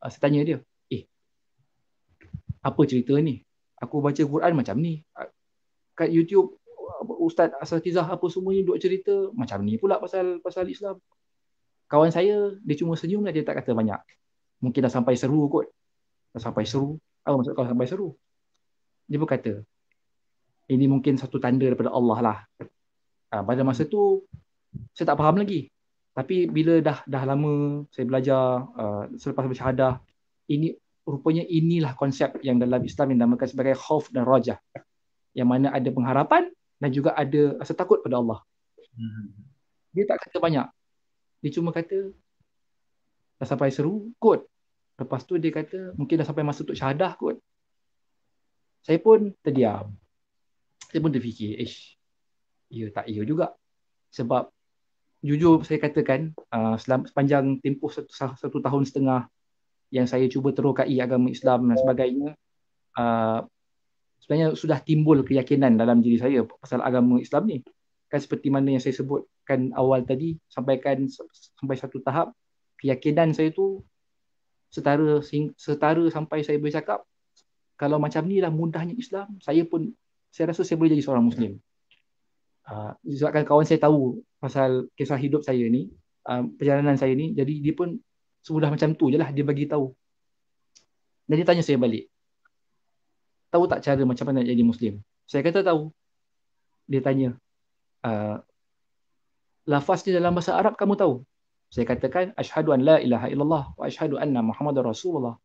[SPEAKER 2] Saya tanya dia, apa cerita ni? Aku baca Quran macam ni. Kat YouTube Ustaz Asatizah apa semua ni duk cerita macam ni pula pasal Islam. Kawan saya, dia cuma senyum lah, dia tak kata banyak. Mungkin dah sampai seru kot. Dah sampai seru. Apa maksud kau sampai seru? Dia pun kata, ini mungkin satu tanda daripada Allah lah. Pada masa tu saya tak faham lagi. Tapi bila dah lama saya belajar, selepas bersyahadah, rupanya inilah konsep yang dalam Islam yang dinamakan sebagai khauf dan rajah. Yang mana ada pengharapan dan juga ada rasa takut pada Allah. Dia tak kata banyak. Dia cuma kata dah sampai seru kot. Lepas tu dia kata mungkin dah sampai masa untuk syahadah kot. Saya pun terdiam. Saya pun terfikir, ya tak ya juga. Sebab jujur saya katakan, sepanjang tempoh 1.5 tahun yang saya cuba terokai agama Islam dan sebagainya, sebenarnya sudah timbul keyakinan dalam diri saya pasal agama Islam ni. Kan seperti mana yang saya sebutkan awal tadi, sampaikan sampai satu tahap, keyakinan saya tu setara sampai saya boleh cakap, kalau macam ni lah mudahnya Islam, saya rasa saya boleh jadi seorang Muslim. Sebabkan kawan saya tahu pasal kisah hidup saya ni, perjalanan saya ni, jadi dia pun semudah macam tu je lah, dia bagi tahu. Dan dia tanya saya balik, tahu tak cara macam mana nak jadi Muslim? Saya kata tahu. Dia tanya, lafaz ni dalam bahasa Arab kamu tahu? Saya katakan, asyhadu an la ilaha illallah wa asyhadu anna Muhammadar Rasulullah.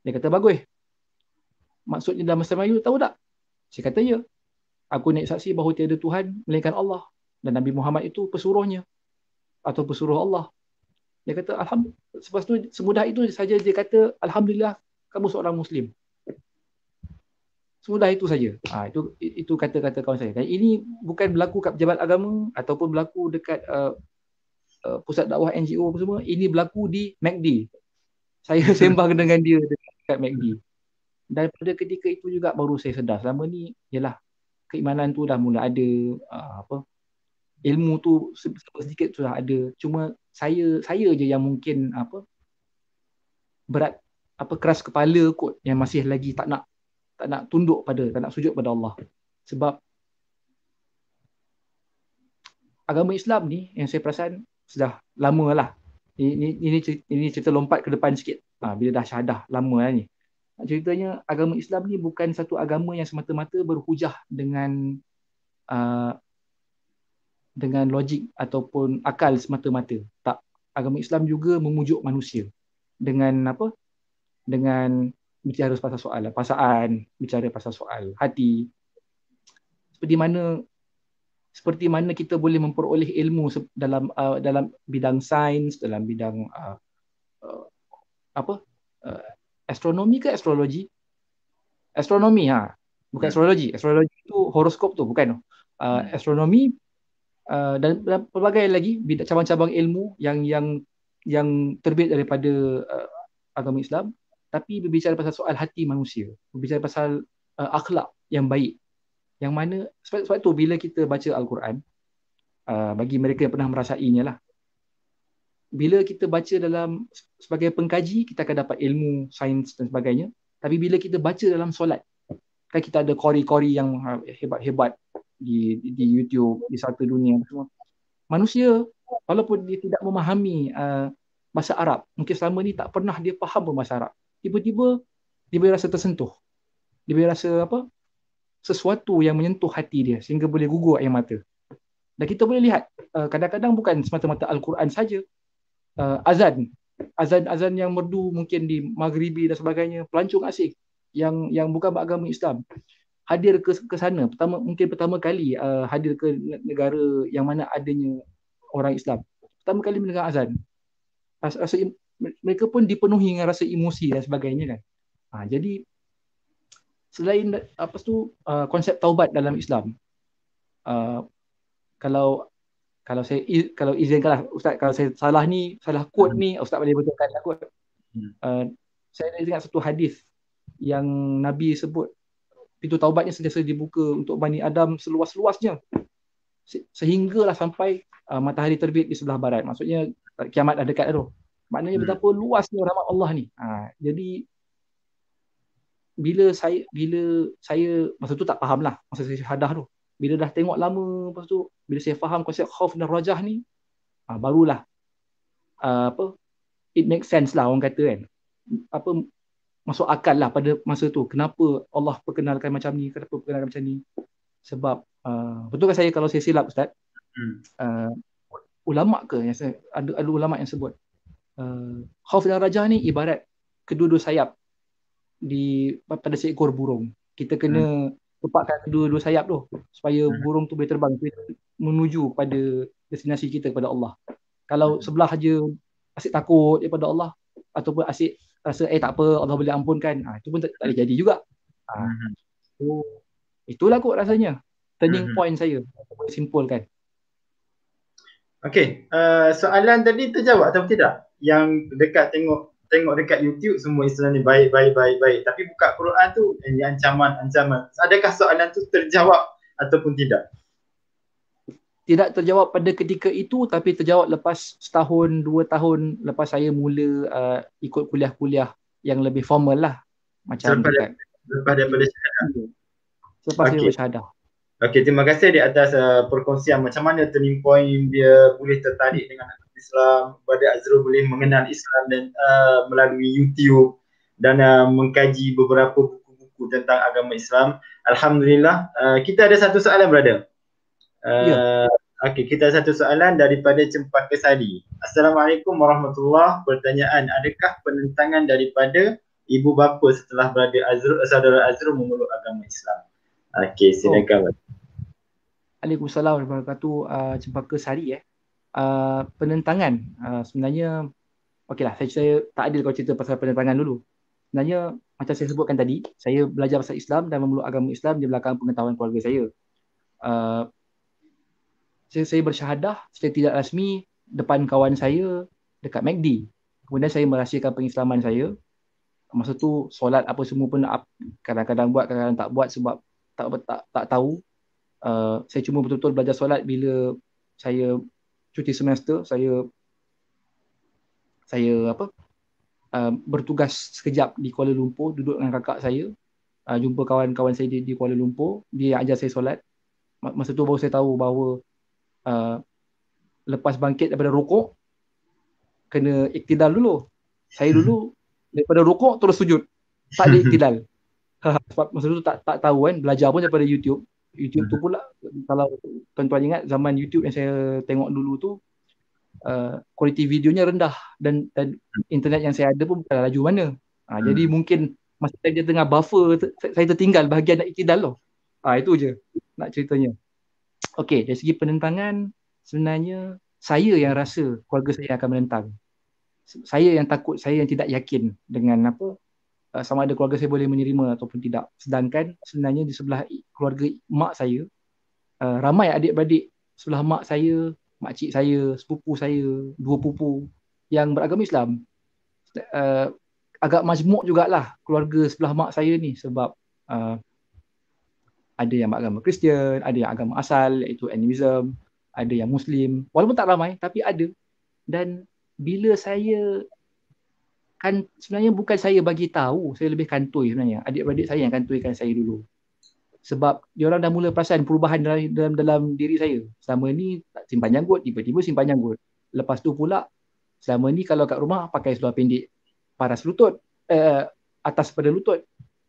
[SPEAKER 2] Dia kata, bagus. Maksudnya dalam bahasa Melayu tahu tak? Saya kata, ya. Aku naik saksi bahawa tiada Tuhan melainkan Allah dan Nabi Muhammad itu pesuruhnya atau pesuruh Allah. Dia kata alhamdulillah, lepas tu semudah itu saja dia kata alhamdulillah kamu seorang muslim. Semudah itu saja. Itu kata-kata kawan saya. Dan ini bukan berlaku kat pejabat agama ataupun berlaku dekat pusat dakwah NGO apa semua. Ini berlaku di MACD. Saya sembang dengan dia dekat MACD. Dan pada ketika itu juga baru saya sedar selama ni ialah keimanan tu dah mula ada, ilmu tu sedikit sudah ada. Cuma saya je yang mungkin berat keras kepala kot, yang masih lagi tak nak tunduk tak nak sujud pada Allah. Sebab agama Islam ni yang saya perasan sudah lama lah. Ini cerita lompat ke depan sikit. Bila dah syahadah lama lah ni. Ceritanya agama Islam ni bukan satu agama yang semata-mata berhujah dengan logik ataupun akal semata-mata. Tak. Agama Islam juga memujuk manusia dengan dengan bicara pasal soal perasaan, bicara pasal soal hati. Seperti mana kita boleh memperoleh ilmu dalam bidang sains, dalam bidang astronomi ke astrologi? Astronomi bukan astrologi. Astrologi itu horoskop tu, bukan. Astronomi dan pelbagai lagi cabang-cabang ilmu yang terbit daripada agama Islam, tapi berbicara pasal soal hati manusia, berbicara pasal akhlak yang baik. Yang mana sebab tu bila kita baca Al-Quran, bagi mereka yang pernah merasainya lah, bila kita baca sebagai pengkaji, kita akan dapat ilmu sains dan sebagainya. Tapi bila kita baca dalam solat, kan kita ada qori-qori yang hebat-hebat di YouTube, di satu dunia semua. Manusia walaupun dia tidak memahami bahasa Arab, mungkin selama ni tak pernah dia faham bahasa Arab, tiba-tiba dia boleh rasa tersentuh. Dia boleh rasa sesuatu yang menyentuh hati dia sehingga boleh gugur air mata. Dan kita boleh lihat kadang-kadang bukan semata-mata Al-Quran saja. Azan yang merdu mungkin di Maghribi dan sebagainya, pelancong asing yang bukan beragama Islam hadir ke sana mungkin pertama kali hadir ke negara yang mana adanya orang Islam, pertama kali mendengar azan, mereka pun dipenuhi dengan rasa emosi dan sebagainya kan. Jadi selain konsep taubat dalam Islam, kalau izinkanlah Ustaz, kalau saya salah quote ni, Ustaz boleh betulkan lah quote. Saya ada ingat satu hadis yang Nabi sebut pintu taubatnya sentiasa dibuka untuk Bani Adam seluas-luasnya sehinggalah sampai matahari terbit di sebelah barat. Maksudnya kiamat dah dekat tu. Maknanya betapa luasnya rahmat Allah ni. Jadi bila saya masa tu tak faham lah, masa saya syahadah tu. Bila dah tengok lama, lepas tu bila saya faham konsep khauf dan rajah ni, barulah it makes sense lah orang kata kan. Masuk akal lah pada masa tu kenapa Allah perkenalkan macam ni, kenapa perkenalkan macam ni. Sebab betul kan kalau saya silap Ustaz, ulama ke yang ada ulama yang sebut khauf dan rajah ni ibarat kedua-dua sayap pada seekor burung. Kita kena tepakkan kedua-dua sayap tu supaya burung tu boleh terbang menuju pada destinasi kita, kepada Allah. Kalau sebelah je asyik takut daripada Allah ataupun asyik rasa tak apa, Allah boleh ampunkan, itu pun tak boleh jadi juga. So, itulah kot rasanya turning point saya, boleh simpulkan.
[SPEAKER 1] Okey, soalan tadi terjawab atau tidak? Yang dekat tengok dekat YouTube semua Islam ni baik. Tapi buka Quran tu ini ancaman. Adakah soalan tu terjawab ataupun tidak?
[SPEAKER 2] Tidak terjawab pada ketika itu, tapi terjawab lepas setahun, 2 tahun lepas saya mula ikut kuliah-kuliah yang lebih formal lah. Macam
[SPEAKER 1] lepas daripada syahadah.
[SPEAKER 2] Selepas saya bersyahadah.
[SPEAKER 1] Okey, terima kasih di atas perkongsian macam mana turning point dia boleh tertarik dengan Islam, pada Azrul boleh mengenal Islam dan melalui YouTube dan mengkaji beberapa buku-buku tentang agama Islam. Alhamdulillah. Kita ada satu soalan, brother. Okey, kita ada satu soalan daripada Cempaka Sari. Assalamualaikum warahmatullahi. Pertanyaan, adakah penentangan daripada ibu bapa setelah saudara Azrul memeluk agama Islam? Okey, silakan.
[SPEAKER 2] Waalaikumsalam warahmatullahi wabarakatuh. Cempaka Sari penentangan sebenarnya okeylah, saya tak adil kalau cerita pasal penentangan dulu. Sebenarnya macam saya sebutkan tadi, saya belajar pasal Islam dan memeluk agama Islam di belakang pengetahuan keluarga saya. Uh, saya bersyahadah secara tidak rasmi depan kawan saya dekat MACD. Kemudian saya merahsiakan pengislaman saya. Masa tu solat apa semua pun kadang-kadang buat, kadang-kadang tak buat sebab tak tahu. Saya cuma betul-betul belajar solat bila saya cuti semester. Saya bertugas sekejap di Kuala Lumpur, duduk dengan kakak saya, jumpa kawan-kawan saya di Kuala Lumpur. Dia ajar saya solat. Masa tu baru saya tahu bahawa uh, lepas bangkit daripada rukuk kena iktidal dulu. Saya dulu daripada rukuk terus sujud, tak ada iktidal. Sebab masa tu tak tahu kan, belajar pun daripada YouTube. YouTube tu pula, kalau tuan-tuan ingat, zaman YouTube yang saya tengok dulu tu kualiti videonya rendah, dan internet yang saya ada pun bukan laju mana. Jadi mungkin masa dia tengah buffer, saya tertinggal bahagian nak iktidal tu. Itu je nak ceritanya. Okey, dari segi penentangan, sebenarnya saya yang rasa keluarga saya akan menentang. Saya yang takut, saya yang tidak yakin dengan sama ada keluarga saya boleh menerima ataupun tidak. Sedangkan sebenarnya di sebelah keluarga mak saya, ramai adik-beradik sebelah mak saya, makcik saya, sepupu saya, dua pupu yang beragama Islam. Agak majmuk jugalah keluarga sebelah mak saya ni, sebab ada yang beragama Kristian, ada yang agama asal iaitu animism, ada yang Muslim. Walaupun tak ramai tapi ada. Dan bila saya kan, sebenarnya bukan saya bagi tahu, saya lebih kantoi sebenarnya. Adik-beradik saya yang kantoikan saya dulu. Sebab diorang dah mula perasan perubahan dalam diri saya. Selama ni tak simpan janggut, tiba-tiba simpan janggut. Lepas tu pula, selama ni kalau kat rumah pakai seluar pendek paras lutut, atas pada lutut.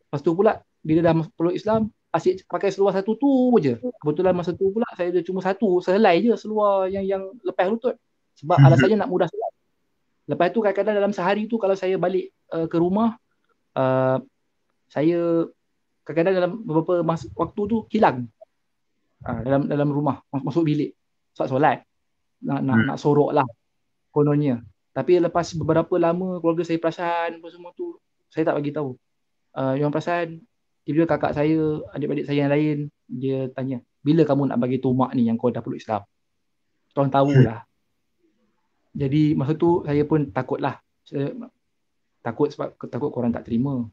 [SPEAKER 2] Lepas tu pula, bila dah peluk Islam, asyik pakai seluar satu tu je. Kebetulan masa tu pula saya ada cuma satu, sehelai je seluar yang lepas lutut. Sebab alasannya nak mudah solat. Lepas tu kadang-kadang dalam sehari tu kalau saya balik ke rumah, saya kadang-kadang dalam beberapa waktu tu hilang dalam rumah, masuk bilik solat, nak sorok lah kononnya. Tapi lepas beberapa lama keluarga saya perasan apa semua tu, saya tak bagi tahu. Yang perasan, tiba-tiba kakak saya, adik-adik saya yang lain, dia tanya, bila kamu nak bagi tahu mak ni yang kau dah peluk Islam? Korang tahulah. Jadi masa tu saya pun takut lah. Saya takut sebab takut korang tak terima.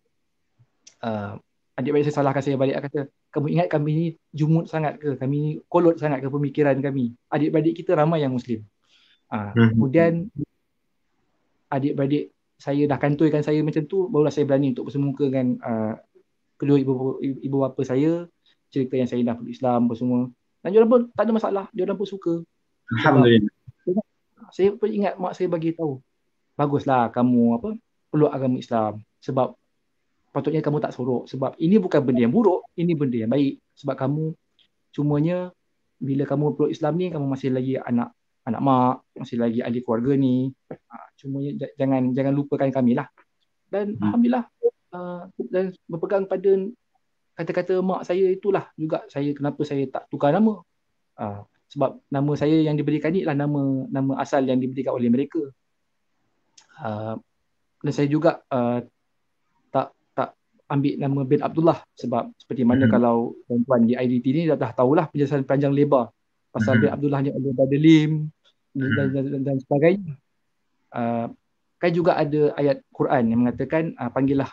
[SPEAKER 2] Adik-adik saya salahkan saya balik, kata, kamu ingat kami ni jumud sangat ke? Kami ni kolot sangat ke pemikiran kami? Adik-adik kita ramai yang Muslim. Kemudian adik-beradik saya dah kantoikan saya macam tu, barulah saya berani untuk bersemuka dengan kedua ibu bapa saya, cerita yang saya dah peluk Islam apa semua. Dan diorang pun tak ada masalah, diorang pun suka. Sebab saya pun ingat mak saya bagi tahu, baguslah kamu peluk agama Islam, sebab patutnya kamu tak sorok, sebab ini bukan benda yang buruk, ini benda yang baik. Sebab kamu cumanya bila kamu peluk Islam ni, kamu masih lagi anak mak, masih lagi ahli keluarga ni. Cumanya jangan lupakan kami lah. Dan alhamdulillah, dan berpegang pada kata-kata mak saya itulah juga saya kenapa saya tak tukar nama. Sebab nama saya yang diberikan ni adalah nama asal yang diberikan oleh mereka. Dan saya juga tak ambil nama bin Abdullah, sebab seperti mana kalau tuan-tuan di IDT ni dah tahulah penjelasan panjang lebar pasal bin Abdullah ni ada Badalim dan sebagainya. Kan juga ada ayat Quran yang mengatakan panggillah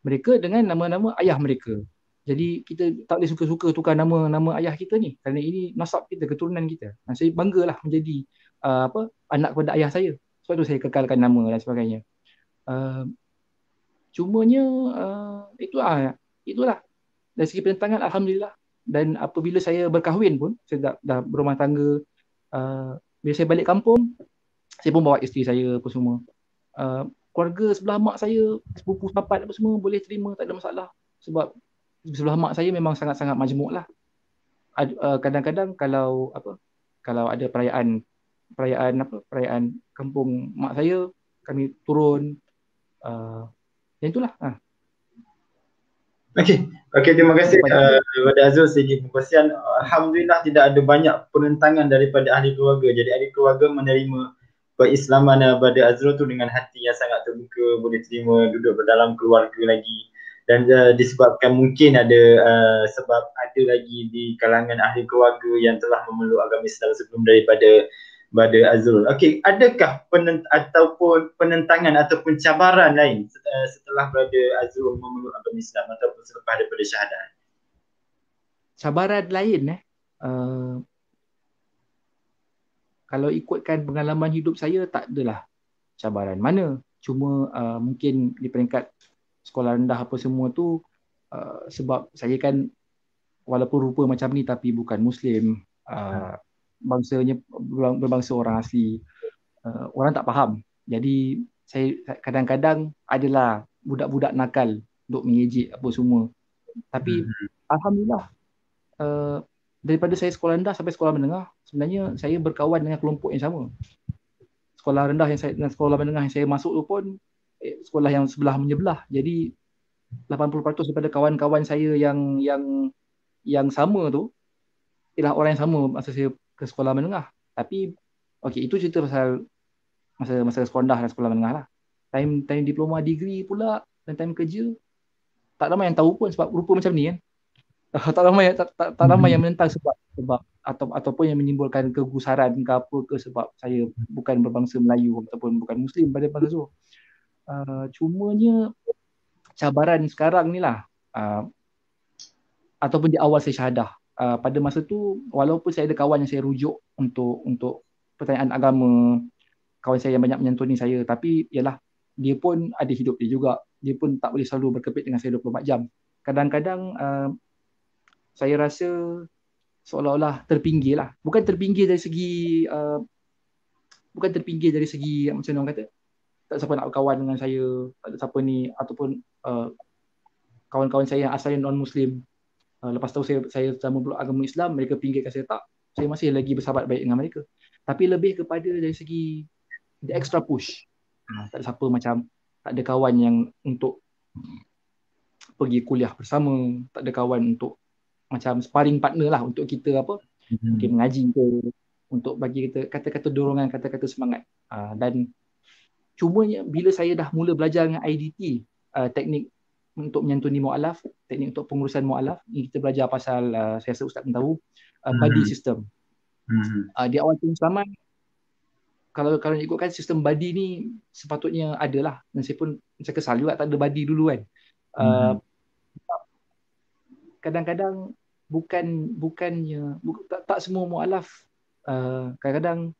[SPEAKER 2] mereka dengan nama-nama ayah mereka. Jadi kita tak boleh suka-suka tukar nama ayah kita ni, kerana ini nasab kita, keturunan kita. Saya banggalah menjadi anak kepada ayah saya. Sebab tu saya kekalkan nama dan sebagainya. Cumanya itulah dari segi penentangan, alhamdulillah. Dan apabila saya berkahwin pun, saya dah berumah tangga, bila saya balik kampung, saya pun bawa isteri saya apa semua. Keluarga sebelah mak saya, sepupu sahabat apa semua boleh terima, tak ada masalah. Sebab sebelah mak saya memang sangat-sangat majmuk lah. Kadang-kadang kalau ada perayaan kampung mak saya, kami turun. Yang itulah.
[SPEAKER 1] Okey, okey, terima kasih
[SPEAKER 2] Kepada
[SPEAKER 1] kepada Azul segi perkongsian. Alhamdulillah tidak ada banyak penentangan daripada ahli keluarga. Jadi ahli keluarga menerima keislaman daripada Azrul tu dengan hati yang sangat terbuka, boleh terima duduk dalam keluarga lagi. Dan disebabkan mungkin ada sebab ada lagi di kalangan ahli keluarga yang telah memeluk agama Islam sebelum daripada Azrul. Okey, adakah ataupun penentangan ataupun cabaran lain setelah berada Azrul memeluk agama Islam ataupun selepas daripada syahadah?
[SPEAKER 2] cabaran lain kalau ikutkan pengalaman hidup saya tak adalah cabaran mana. Cuma mungkin di peringkat sekolah rendah apa semua tu sebab saya kan walaupun rupa macam ni tapi bukan Muslim, bangsanya berbangsa orang asli, orang tak faham. Jadi saya kadang-kadang adalah budak-budak nakal untuk mengejek apa semua. Tapi alhamdulillah uh, daripada saya sekolah rendah sampai sekolah menengah sebenarnya saya berkawan dengan kelompok yang sama. Sekolah rendah yang saya dan sekolah menengah yang saya masuk tu pun sekolah yang sebelah menyebelah. Jadi 80% daripada kawan-kawan saya yang sama tu ialah orang yang sama masa saya ke sekolah menengah. Tapi okey, itu cerita pasal masa sekolah rendah dan sekolah menengah lah. Time diploma degree pula dan time kerja tak ramai yang tahu pun sebab rupa macam ni kan. Tak ramai yang menentang sebab ataupun yang menimbulkan kegusaran ke apa ke sebab saya bukan berbangsa Melayu ataupun bukan Muslim pada masa tu. Cumanya cabaran sekarang ni lah ataupun di awal saya syahadah. Pada masa tu walaupun saya ada kawan yang saya rujuk untuk pertanyaan agama, kawan saya yang banyak menyantuni saya, tapi yalah dia pun ada hidup dia juga. Dia pun tak boleh selalu berkepit dengan saya 24 jam. Kadang-kadang saya rasa seolah-olah terpinggir lah. Bukan terpinggir dari segi macam orang kata tak siapa nak berkawan dengan saya, tak ada siapa ni ataupun kawan-kawan saya yang asalnya non-Muslim. Lepas tahu saya memeluk agama Islam, mereka pinggirkan saya, tak. Saya masih lagi bersahabat baik dengan mereka. Tapi lebih kepada dari segi the extra push. Tak ada siapa macam, tak ada kawan yang untuk pergi kuliah bersama, tak ada kawan untuk macam sparring partner lah untuk kita apa, mungkin mengaji ke, untuk bagi kita kata-kata dorongan, kata-kata semangat. Dan cumanya bila saya dah mula belajar dengan IDT, teknik untuk menyantuni mu'alaf, teknik untuk pengurusan mu'alaf, ni kita belajar pasal, saya rasa Ustaz pun tahu, buddy system. Di awal keislaman, kalau ikutkan sistem buddy ni sepatutnya adalah, dan saya pun saya kesal juga tak ada buddy dulu kan. Kadang-kadang tak semua mu'alaf kadang-kadang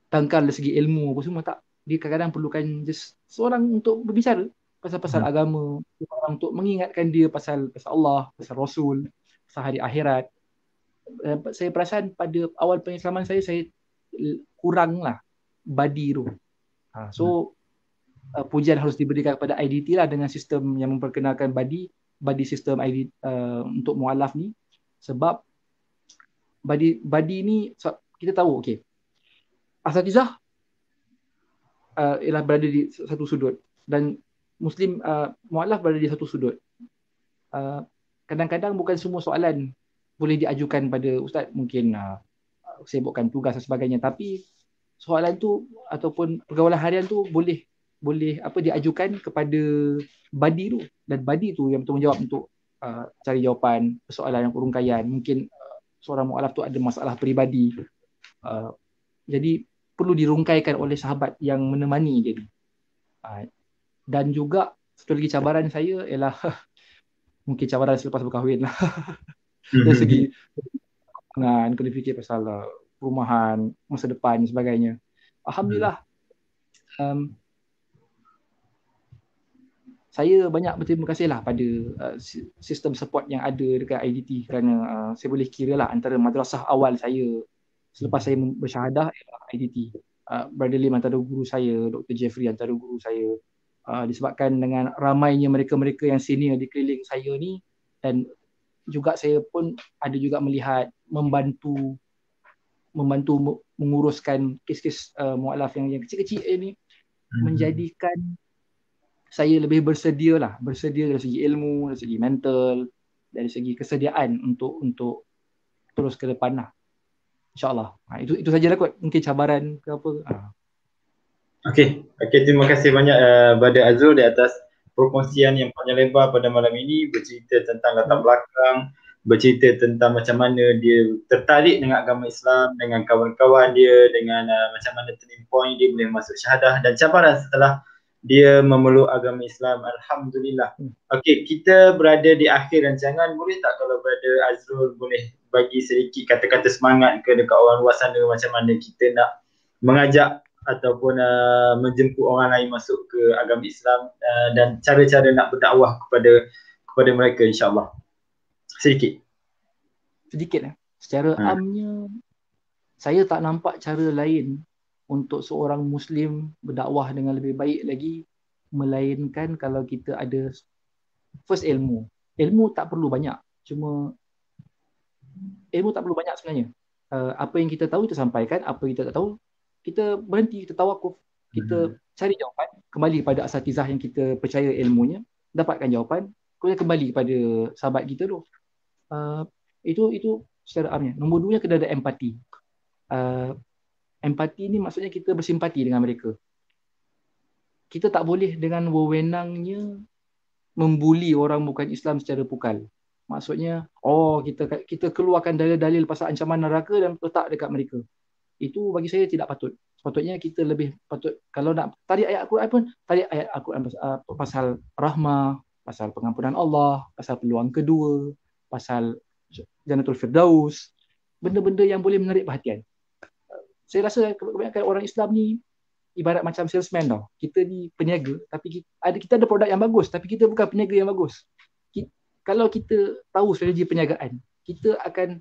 [SPEAKER 2] tangkal dari segi ilmu apa semua, tak. Dia kadang-kadang perlukan just seorang untuk berbicara pasal agama, seorang untuk mengingatkan dia pasal Allah, pasal Rasul, pasal hari akhirat. Saya perasan pada awal pengislaman saya kurang lah badi tu. So pujian harus diberikan kepada IDT lah dengan sistem yang memperkenalkan badi sistem ID untuk mualaf ni, sebab badi ni kita tahu okey. Asatizah ialah berada di satu sudut dan Muslim mualaf berada di satu sudut. Kadang-kadang bukan semua soalan boleh diajukan pada ustaz, mungkin sibukkan tugas dan sebagainya, tapi soalan tu ataupun pergaulan harian tu boleh diajukan kepada badi tu, dan badi tu yang bertanggungjawab untuk cari jawapan persoalan yang urungkaian. Mungkin seorang mualaf tu ada masalah peribadi, jadi perlu dirungkaikan oleh sahabat yang menemani dia. Dan juga satu lagi cabaran saya ialah mungkin cabaran selepas berkahwin lah. Dari segi kena fikir pasal perumahan, masa depan dan sebagainya. Alhamdulillah, saya banyak berterima kasih lah pada sistem support yang ada dekat IDT, kerana saya boleh kira lah antara madrasah awal saya selepas saya bersyahadah ialah IDT. Brother Lim antara guru saya, Dr. Jeffrey antara guru saya. Disebabkan dengan ramainya mereka-mereka yang senior di keliling saya ni, dan juga saya pun ada juga melihat membantu menguruskan kes-kes mualaf yang kecil-kecil ini, menjadikan saya lebih bersedia dari segi ilmu, dari segi mental, dari segi kesediaan untuk terus ke depan lah, insyaAllah. Itu sajalah kot, mungkin cabaran ke apa.
[SPEAKER 1] Okey, terima kasih banyak Brother Azrul di atas perkongsian yang panjang lebar pada malam ini, bercerita tentang latar belakang, bercerita tentang macam mana dia tertarik dengan agama Islam, dengan kawan-kawan dia, dengan macam mana turning point dia boleh masuk syahadah dan cabaran setelah dia memeluk agama Islam. Alhamdulillah. Okey, kita berada di akhir rancangan. Boleh tak kalau Brother Azrul boleh bagi sedikit kata-kata semangat ke dekat orang luar sana, macam mana kita nak mengajak ataupun menjemput orang lain masuk ke agama Islam, dan cara-cara nak berdakwah kepada mereka, insya-Allah. Sedikit
[SPEAKER 2] Secara amnya, saya tak nampak cara lain untuk seorang Muslim berdakwah dengan lebih baik lagi melainkan kalau kita ada first ilmu. Ilmu tak perlu banyak, sebenarnya. Apa yang kita tahu kita sampaikan, apa yang kita tak tahu kita berhenti, kita tawakuf, kita cari jawapan, kembali pada asatizah yang kita percaya ilmunya, dapatkan jawapan, kemudian kembali pada sahabat kita tu. Itu secara amnya. Nombor 2, kena ada empati. Empati ni maksudnya kita bersimpati dengan mereka. Kita tak boleh dengan wewenangnya membuli orang bukan Islam secara pukal. Maksudnya, kita keluarkan dalil-dalil pasal ancaman neraka dan letak dekat mereka. Itu bagi saya tidak patut. Sepatutnya kita lebih patut, kalau nak tarik ayat Al-Quran pun, tarik ayat Al-Quran pasal rahmah, pasal pengampunan Allah, pasal peluang kedua, pasal Jannatul Firdaus, benda-benda yang boleh menarik perhatian. Saya rasa kebanyakan orang Islam ni ibarat macam salesman tau. Kita ni peniaga, tapi kita ada produk yang bagus, tapi kita bukan peniaga yang bagus. Kalau kita tahu strategi perniagaan, kita akan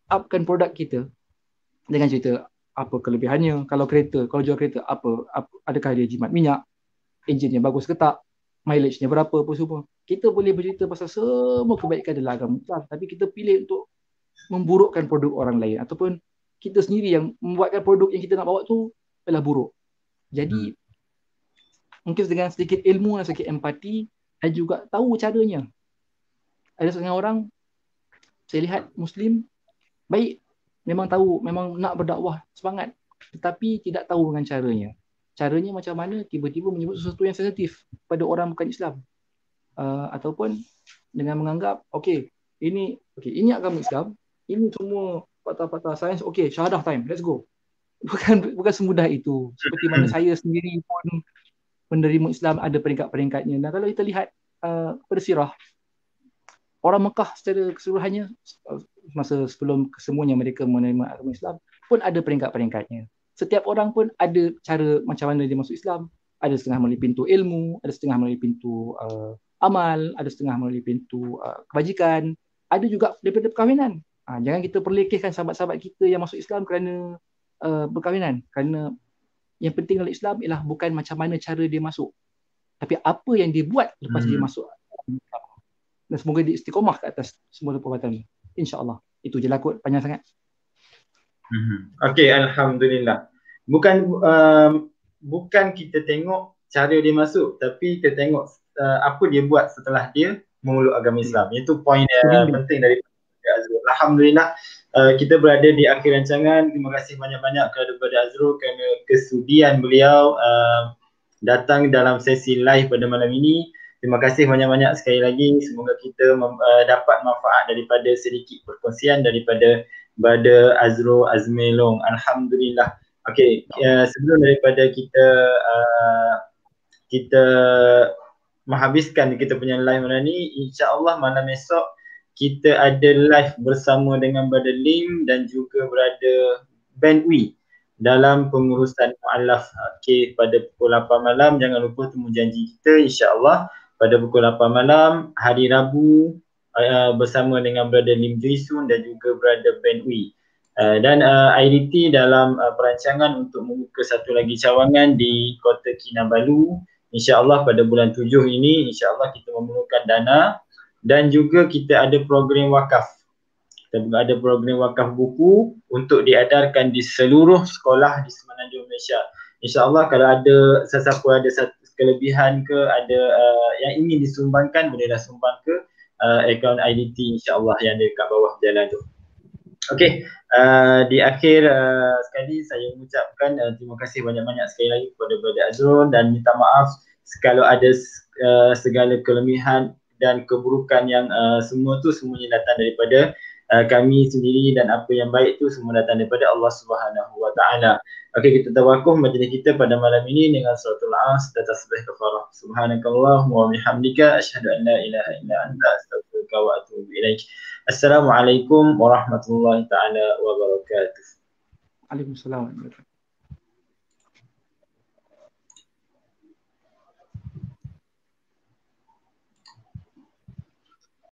[SPEAKER 2] upkan produk kita dengan cerita apa kelebihannya. Kalau jual kereta, adakah dia jimat minyak, enjinnya bagus ke tak, mileage-nya berapa, apa semua. Kita boleh bercerita pasal semua kebaikan dalam agama Islam, tapi kita pilih untuk memburukkan produk orang lain, ataupun kita sendiri yang membuatkan produk yang kita nak bawa tu adalah buruk. Jadi mungkin dengan sedikit ilmu dan sedikit empati dan juga tahu caranya. Ada setengah orang saya lihat Muslim baik, memang tahu, memang nak berdakwah, semangat, tetapi tidak tahu dengan caranya. Caranya macam mana tiba-tiba menyebut sesuatu yang sensitif pada orang bukan Islam, ataupun dengan menganggap ini agama Islam, ini semua fakta-fakta sains, syahadah time, let's go. Bukan semudah itu. Seperti mana saya sendiri pun menerima Islam ada peringkat-peringkatnya. Dan kalau kita lihat pada sirah orang Mekah secara keseluruhannya, masa sebelum kesemuanya mereka menerima agama Islam pun ada peringkat-peringkatnya. Setiap orang pun ada cara macam mana dia masuk Islam. Ada setengah melalui pintu ilmu, ada setengah melalui pintu amal, ada setengah melalui pintu kebajikan, ada juga daripada perkahwinan. Jangan kita perlekehkan sahabat-sahabat kita yang masuk Islam kerana perkahwinan. Kerana yang penting dalam Islam ialah bukan macam mana cara dia masuk, tapi apa yang dia buat lepas dia masuk. Dan semoga dia istiqomah ke atas semua perbuatan ni, insya-Allah. Itu je lah kot, panjang sangat.
[SPEAKER 1] Okey, alhamdulillah. Bukan kita tengok cara dia masuk, tapi kita tengok apa dia buat setelah dia memeluk agama Islam. Itu poin yang penting dari Azrul. Alhamdulillah, kita berada di akhir rancangan. Terima kasih banyak-banyak kepada Azrul kerana kesudian beliau datang dalam sesi live pada malam ini. Terima kasih banyak-banyak sekali lagi. Semoga kita dapat manfaat daripada sedikit perkongsian daripada Brother Azrul Azmi Long. Alhamdulillah. Okey, sebelum daripada kita menghabiskan kita punya live malam ni, insya-Allah malam esok kita ada live bersama dengan Brother Lim dan juga Brother Ben Wi dalam pengurusan mu'alaf. Okey, pada pukul 8 malam jangan lupa temu janji kita, insya-Allah pada pukul 8 malam hari Rabu bersama dengan Brother Lim Juisun dan juga Brother Ben Wi. Dan IDT dalam perancangan untuk membuka satu lagi cawangan di Kota Kinabalu, insya-Allah pada bulan 7 ini, insya-Allah kita memerlukan dana. Dan juga kita ada program wakaf. Kita ada program wakaf buku untuk diedarkan di seluruh sekolah di semenanjung Malaysia. InsyaAllah kalau ada sesiapa ada kelebihan ke, ada yang ingin disumbangkan, bolehlah sumbang ke akaun IDT insya-Allah yang ada kat bawah jalan tu. Okey, di akhir sekali saya mengucapkan terima kasih banyak-banyak sekali lagi kepada Brother Azrul dan minta maaf kalau ada segala kelemahan dan keburukan yang semua tu semuanya datang daripada kami sendiri, dan apa yang baik tu semua datang daripada Allah Subhanahu Wa Taala. Okey, kita tawakuh majlis kita pada malam ini dengan suratul As dan tasbih kafarah. Subhanakallahumma wa bihamdika asyhadu an la ilaha illa anta astaghfiruka wa atubu ilaik. Assalamualaikum warahmatullahi taala wabarakatuh.
[SPEAKER 2] Waalaikumsalam.